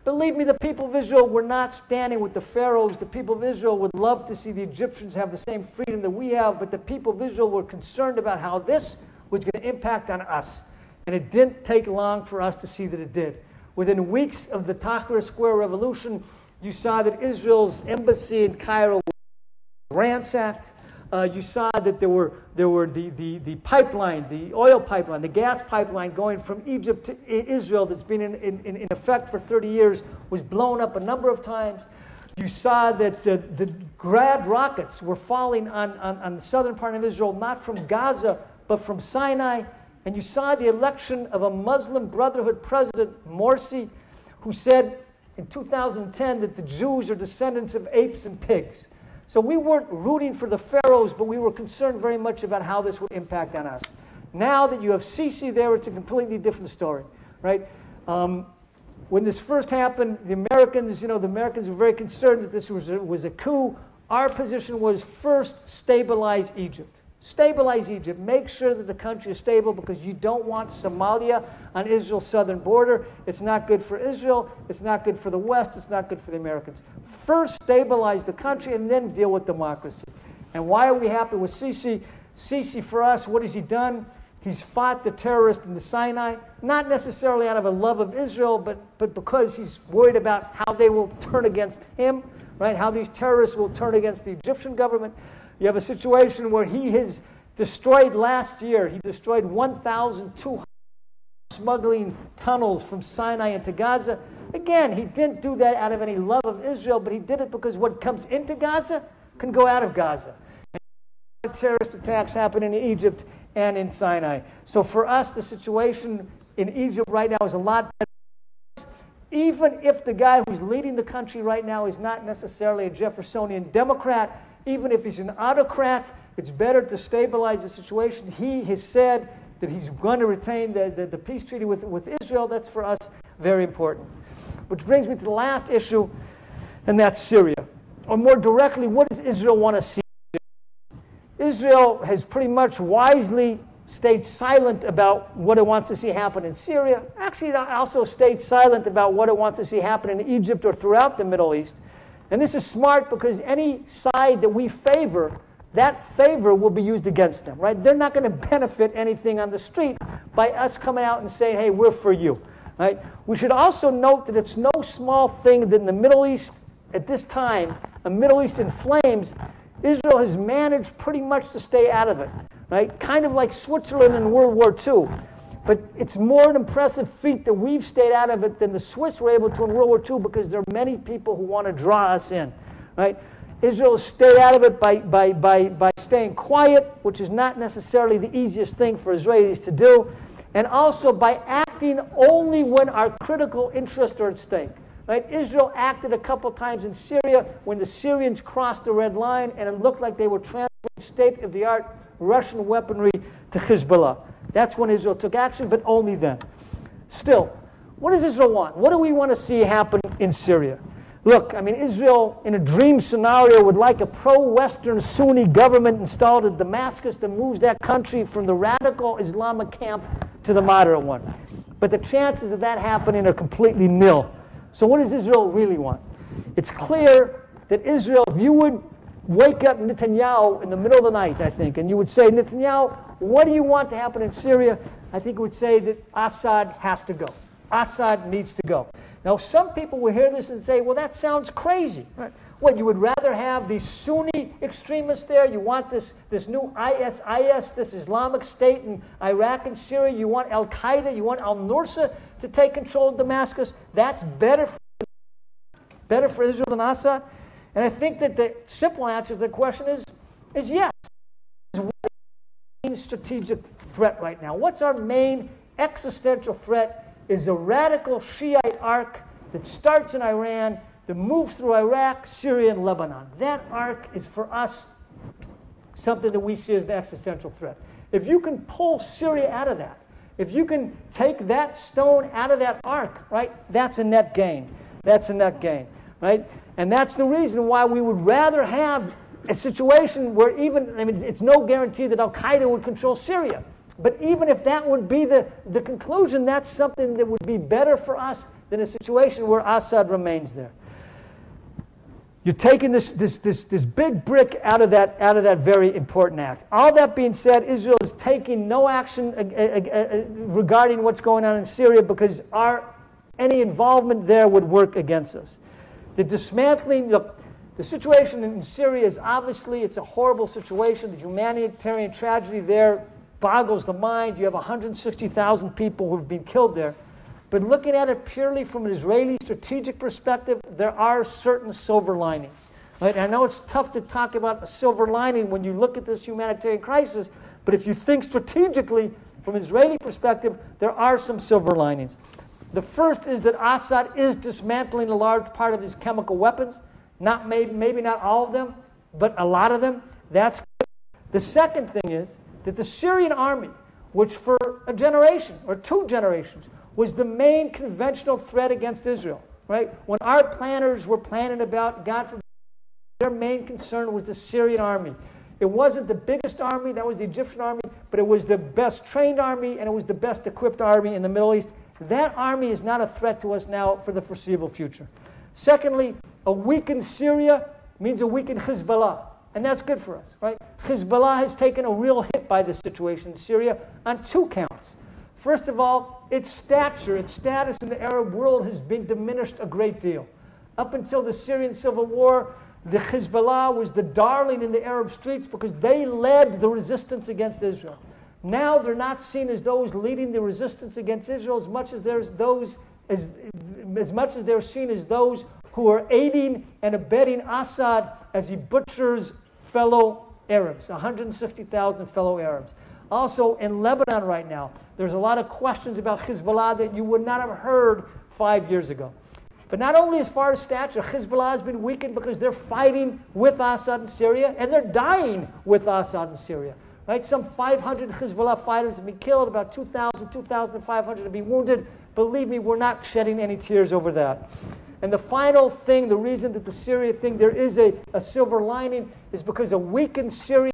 Believe me, the people of Israel were not standing with the pharaohs. The people of Israel would love to see the Egyptians have the same freedom that we have, but the people of Israel were concerned about how this was going to impact on us. And it didn't take long for us to see that it did. Within weeks of the Tahrir Square revolution, you saw that Israel's embassy in Cairo was ransacked. You saw that there were the pipeline, the oil pipeline, the gas pipeline going from Egypt to Israel that's been in effect for 30 years was blown up a number of times. You saw that the Grad rockets were falling on the southern part of Israel, not from Gaza, but from Sinai. And you saw the election of a Muslim Brotherhood president, Morsi, who said in 2010 that the Jews are descendants of apes and pigs. So we weren't rooting for the pharaohs, but we were concerned very much about how this would impact on us. Now that you have Sisi there, it's a completely different story, right? When this first happened, the Americans were very concerned that this was a coup. Our position was first stabilize Egypt. Stabilize Egypt. Make sure that the country is stable because you don't want Somalia on Israel's southern border. It's not good for Israel. It's not good for the West. It's not good for the Americans. First stabilize the country and then deal with democracy. And why are we happy with Sisi? Sisi, for us, what has he done? He's fought the terrorists in the Sinai, not necessarily out of a love of Israel, but because he's worried about how they will turn against him, right? How these terrorists will turn against the Egyptian government. You have a situation where he has destroyed last year, he destroyed 1,200 smuggling tunnels from Sinai into Gaza. Again, he didn't do that out of any love of Israel, but he did it because what comes into Gaza can go out of Gaza. And terrorist attacks happen in Egypt and in Sinai. So for us, the situation in Egypt right now is a lot better. Even if the guy who's leading the country right now is not necessarily a Jeffersonian Democrat, even if he's an autocrat, it's better to stabilize the situation. He has said that he's going to retain the peace treaty with Israel. That's for us very important. Which brings me to the last issue, and that's Syria. Or more directly, what does Israel want to see? Israel has pretty much wisely stayed silent about what it wants to see happen in Syria. Actually, it also stayed silent about what it wants to see happen in Egypt or throughout the Middle East. And this is smart because any side that we favor, that favor will be used against them, right? They're not going to benefit anything on the street by us coming out and saying, hey, we're for you, right? We should also note that it's no small thing that in the Middle East, at this time, a Middle East in flames, Israel has managed pretty much to stay out of it, right? Kind of like Switzerland in World War II. But it's more an impressive feat that we've stayed out of it than the Swiss were able to in World War II because there are many people who want to draw us in, right? Israel has stayed out of it by staying quiet, which is not necessarily the easiest thing for Israelis to do, and also by acting only when our critical interests are at stake. Right? Israel acted a couple times in Syria when the Syrians crossed the red line and it looked like they were transferring state-of-the-art Russian weaponry to Hezbollah. That's when Israel took action, but only then. Still, what does Israel want? What do we want to see happen in Syria? Look, I mean, Israel, in a dream scenario, would like a pro-Western Sunni government installed in Damascus that moves that country from the radical Islamic camp to the moderate one. But the chances of that happening are completely nil. So what does Israel really want? It's clear that Israel, if you would wake up Netanyahu in the middle of the night, I think, and you would say, Netanyahu, what do you want to happen in Syria? I think it would say that Assad has to go. Assad needs to go. Now, some people will hear this and say, well, that sounds crazy. Right? What, you would rather have these Sunni extremists there? You want this new ISIS, this Islamic State in Iraq and Syria? You want Al-Qaeda? You want al-Nusra to take control of Damascus? That's better for Israel than Assad? And I think that the simple answer to the question is yes. What is our main strategic threat right now? What's our main existential threat? Is a radical Shiite arc that starts in Iran, that moves through Iraq, Syria, and Lebanon. That arc is for us something that we see as the existential threat. If you can pull Syria out of that, if you can take that stone out of that arc, right, that's a net gain. That's a net gain, right? And that's the reason why we would rather have a situation where it's no guarantee that Al-Qaeda would control Syria. But even if that would be the conclusion, that's something that would be better for us than a situation where Assad remains there. You're taking this big brick out of that very important act. All that being said, Israel is taking no action regarding what's going on in Syria because any involvement there would work against us. The dismantling, the situation in Syria is obviously, it's a horrible situation. The humanitarian tragedy there boggles the mind. You have 160,000 people who've been killed there. But looking at it purely from an Israeli strategic perspective, there are certain silver linings. Right? And I know it's tough to talk about a silver lining when you look at this humanitarian crisis, but if you think strategically from an Israeli perspective, there are some silver linings. The first is that Assad is dismantling a large part of his chemical weapons. Maybe not all of them, but a lot of them. That's good. The second thing is that the Syrian army, which for a generation or 2 generations was the main conventional threat against Israel, right? When our planners were planning about, God forbid, their main concern was the Syrian army. It wasn't the biggest army, that was the Egyptian army, but it was the best trained army and it was the best equipped army in the Middle East. That army is not a threat to us now for the foreseeable future. Secondly, a weakened Syria means a weakened Hezbollah. And that's good for us, right? Hezbollah has taken a real hit by this situation in Syria on 2 counts. First of all, its stature, its status in the Arab world has been diminished a great deal. Up until the Syrian civil war, the Hezbollah was the darling in the Arab streets because they led the resistance against Israel. Now they're not seen as those leading the resistance against Israel as much as they're seen as those who are aiding and abetting Assad as he butchers fellow Arabs, 160,000 fellow Arabs. Also, in Lebanon right now, there's a lot of questions about Hezbollah that you would not have heard 5 years ago. But not only as far as stature, Hezbollah has been weakened because they're fighting with Assad in Syria, and they're dying with Assad in Syria. Right? Some 500 Hezbollah fighters have been killed, about 2,000, 2,500 have been wounded. Believe me, we're not shedding any tears over that. And the final thing, the reason that the Syria thing, there is a silver lining, is because a weakened Syria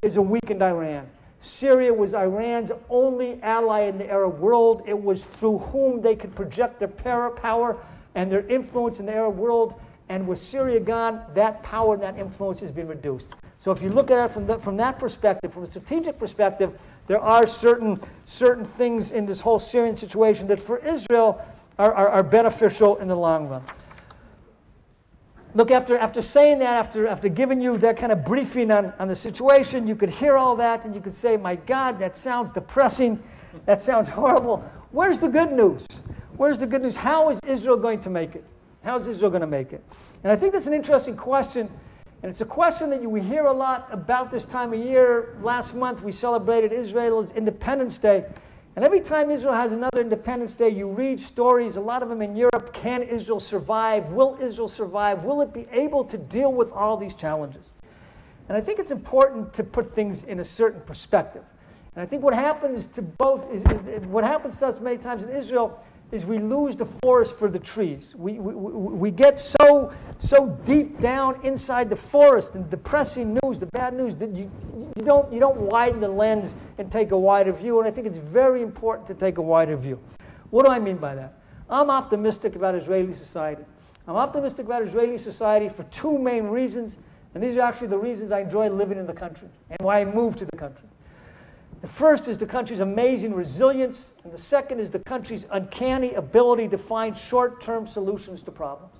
is a weakened Iran. Syria was Iran's only ally in the Arab world. It was through whom they could project their power and their influence in the Arab world. And with Syria gone, that power and that influence has been reduced. So if you look at it from that perspective, from a strategic perspective, there are certain things in this whole Syrian situation that for Israel are beneficial in the long run. Look, after saying that, after giving you that kind of briefing on the situation, you could hear all that and you could say, my God, that sounds depressing. That sounds horrible. Where's the good news? Where's the good news? How is Israel going to make it? How is Israel going to make it? And I think that's an interesting question. And it's a question that we hear a lot about this time of year. Last month, we celebrated Israel's Independence Day. And every time Israel has another Independence Day, you read stories, a lot of them in Europe. Can Israel survive? Will Israel survive? Will it be able to deal with all these challenges? And I think it's important to put things in a certain perspective. And I think what happens to what happens to us many times in Israel is we lose the forest for the trees. We get so deep down inside the forest and depressing news, the bad news, that you don't widen the lens and take a wider view. And I think it's very important to take a wider view. What do I mean by that? I'm optimistic about Israeli society. I'm optimistic about Israeli society for two main reasons, and these are actually the reasons I enjoy living in the country and why I moved to the country. The first is the country's amazing resilience, and the second is the country's uncanny ability to find short-term solutions to problems.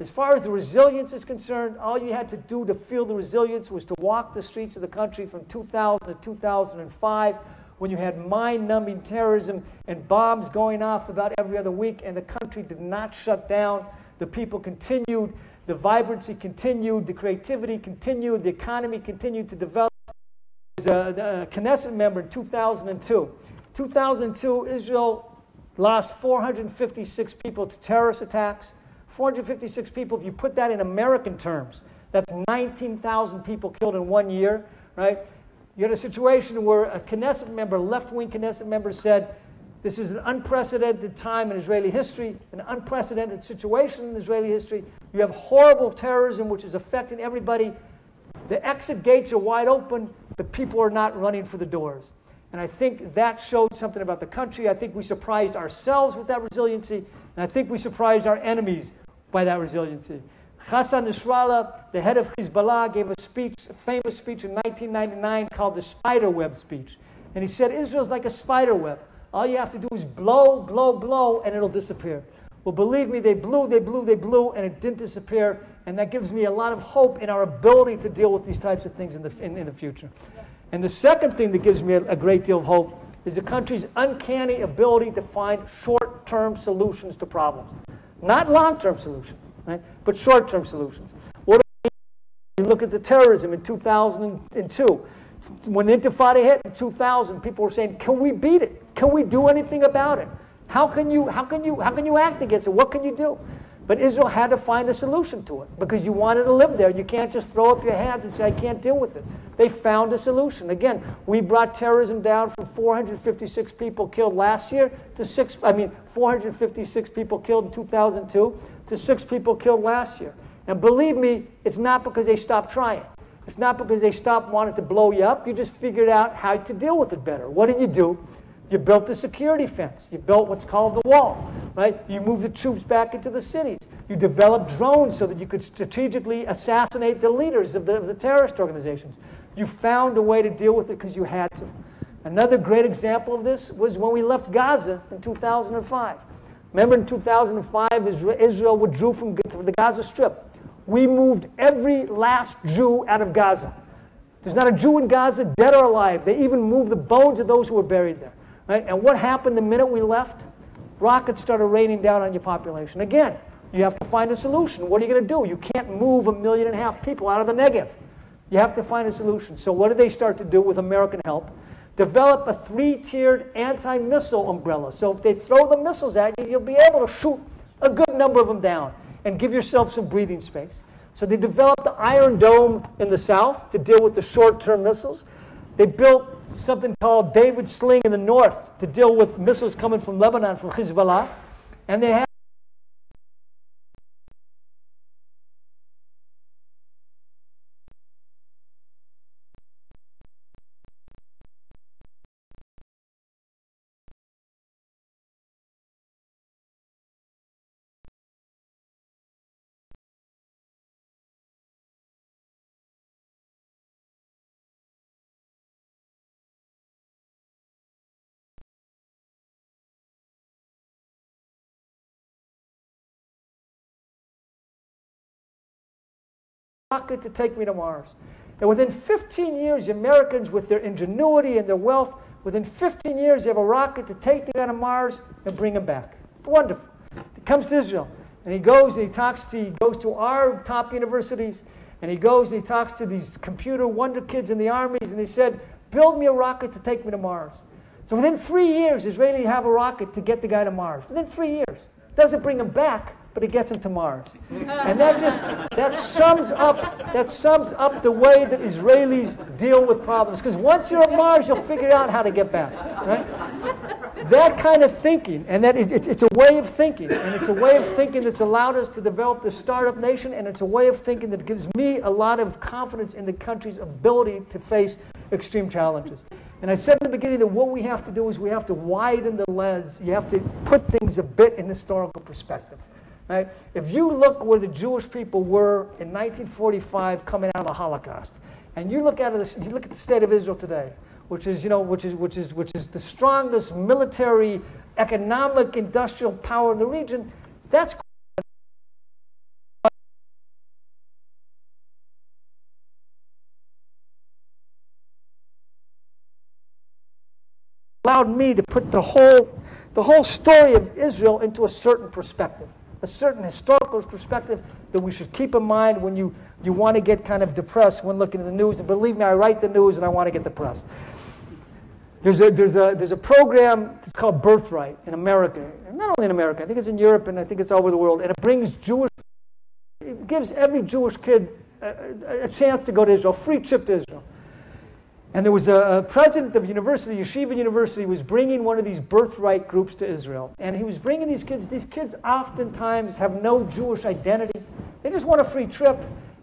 As far as the resilience is concerned, all you had to do to feel the resilience was to walk the streets of the country from 2000 to 2005, when you had mind-numbing terrorism and bombs going off about every other week, and the country did not shut down. The people continued, the vibrancy continued, the creativity continued, the economy continued to develop. As a Knesset member in 2002. 2002, Israel lost 456 people to terrorist attacks. 456 people, if you put that in American terms, that's 19,000 people killed in 1 year, right? You had a situation where a Knesset member, left-wing Knesset member, said, this is an unprecedented time in Israeli history, an unprecedented situation in Israeli history. You have horrible terrorism which is affecting everybody. The exit gates are wide open, but people are not running for the doors. And I think that showed something about the country. I think we surprised ourselves with that resiliency, and I think we surprised our enemies by that resiliency. Hassan Nasrallah, the head of Hezbollah, gave a speech, a famous speech in 1999 called the spider web speech. And he said, Israel's like a spider web. All you have to do is blow, blow, blow, and it'll disappear. Well, believe me, they blew, and it didn't disappear. And that gives me a lot of hope in our ability to deal with these types of things in the future. And the second thing that gives me a great deal of hope is the country's uncanny ability to find short-term solutions to problems. Not long-term solutions, right? But short-term solutions. What do you look at the terrorism in 2002? When the Intifada hit in 2000, people were saying, can we beat it? Can we do anything about it? How can you act against it? What can you do? But Israel had to find a solution to it because you wanted to live there. You can't just throw up your hands and say, I can't deal with it. They found a solution. Again, we brought terrorism down from 456 people killed last year to 456 people killed in 2002 to 6 people killed last year. And believe me, it's not because they stopped trying. It's not because they stopped wanting to blow you up. You just figured out how to deal with it better. What did you do? You built the security fence. You built what's called the wall, right? You moved the troops back into the cities. You developed drones so that you could strategically assassinate the leaders of the terrorist organizations. You found a way to deal with it because you had to. Another great example of this was when we left Gaza in 2005. Remember in 2005, Israel withdrew from the Gaza Strip. We moved every last Jew out of Gaza. There's not a Jew in Gaza, dead or alive. They even moved the bones of those who were buried there. Right? And what happened the minute we left? Rockets started raining down on your population. Again, you have to find a solution. What are you going to do? You can't move 1.5 million people out of the Negev. You have to find a solution. So what did they start to do with American help? Develop a 3-tiered anti-missile umbrella. So if they throw the missiles at you, you'll be able to shoot a good number of them down and give yourself some breathing space. So they developed the Iron Dome in the south to deal with the short-term missiles. They built something called David Sling in the north to deal with missiles coming from Lebanon, from Hezbollah. And they had rocket to take me to Mars. And within 15 years, the Americans, with their ingenuity and their wealth, within 15 years, they have a rocket to take the guy to Mars and bring him back. Wonderful. He comes to Israel, and he goes and he goes to our top universities, and he goes and he talks to these computer wonder kids in the armies, and they said, build me a rocket to take me to Mars. So within 3 years, Israelis have a rocket to get the guy to Mars. Within 3 years. Doesn't bring him back, but it gets him to Mars. And that sums up the way that Israelis deal with problems. Because once you're at Mars, you'll figure out how to get back. Right? That kind of thinking, and it's a way of thinking, and it's a way of thinking that's allowed us to develop the startup nation, and it's a way of thinking that gives me a lot of confidence in the country's ability to face extreme challenges. And I said in the beginning that what we have to do is we have to widen the lens. You have to put things a bit in historical perspective. Right? If you look where the Jewish people were in 1945 coming out of the Holocaust, and you look at the state of Israel today, which is the strongest military, economic, industrial power in the region, that's allowed me to put the whole story of Israel into a certain perspective, a certain historical perspective that we should keep in mind when you want to get kind of depressed when looking at the news. And believe me, I write the news and I want to get depressed. There's a program, it's called Birthright in America, and not only in America, I think it's in Europe and I think it's all over the world, and it gives every Jewish kid a chance to go to Israel, a free trip to Israel. And there was a president of university, Yeshiva University, was bringing one of these birthright groups to Israel. And he was bringing these kids. These kids oftentimes have no Jewish identity. They just want a free trip,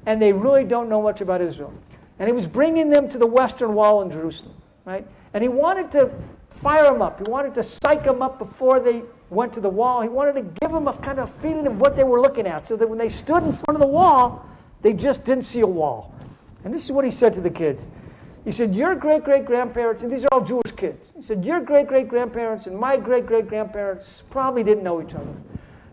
and they really don't know much about Israel. And he was bringing them to the Western Wall in Jerusalem, right? And he wanted to fire them up. He wanted to psych them up before they went to the wall. He wanted to give them a kind of feeling of what they were looking at, so that when they stood in front of the wall, they just didn't see a wall. And this is what he said to the kids. He said, your great-great-grandparents, and these are all Jewish kids. He said, your great-great-grandparents and my great-great-grandparents probably didn't know each other.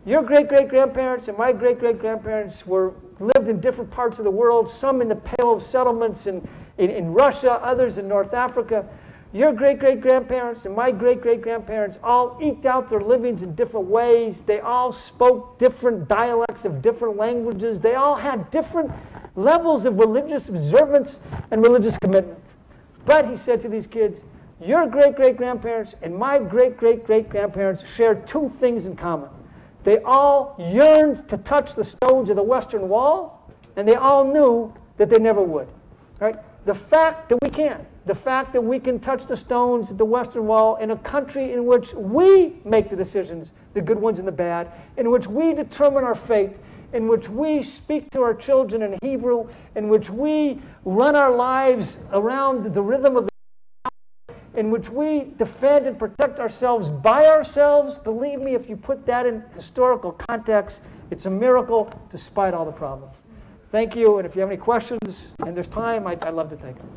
Your great-great-grandparents and my great-great-grandparents lived in different parts of the world, some in the Pale of Settlements in Russia, others in North Africa. Your great-great-grandparents and my great-great-grandparents all eked out their livings in different ways. They all spoke different dialects of different languages. They all had different levels of religious observance and religious commitment. But he said to these kids, your great-great-grandparents and my great-great-great-grandparents shared two things in common. They all yearned to touch the stones of the Western Wall, and they all knew that they never would. Right? The fact that we can, the fact that we can touch the stones at the Western Wall in a country in which we make the decisions, the good ones and the bad, in which we determine our fate, in which we speak to our children in Hebrew, in which we run our lives around the rhythm of the in which we defend and protect ourselves by ourselves. Believe me, if you put that in historical context, it's a miracle despite all the problems. Thank you, and if you have any questions and there's time, I'd love to take them.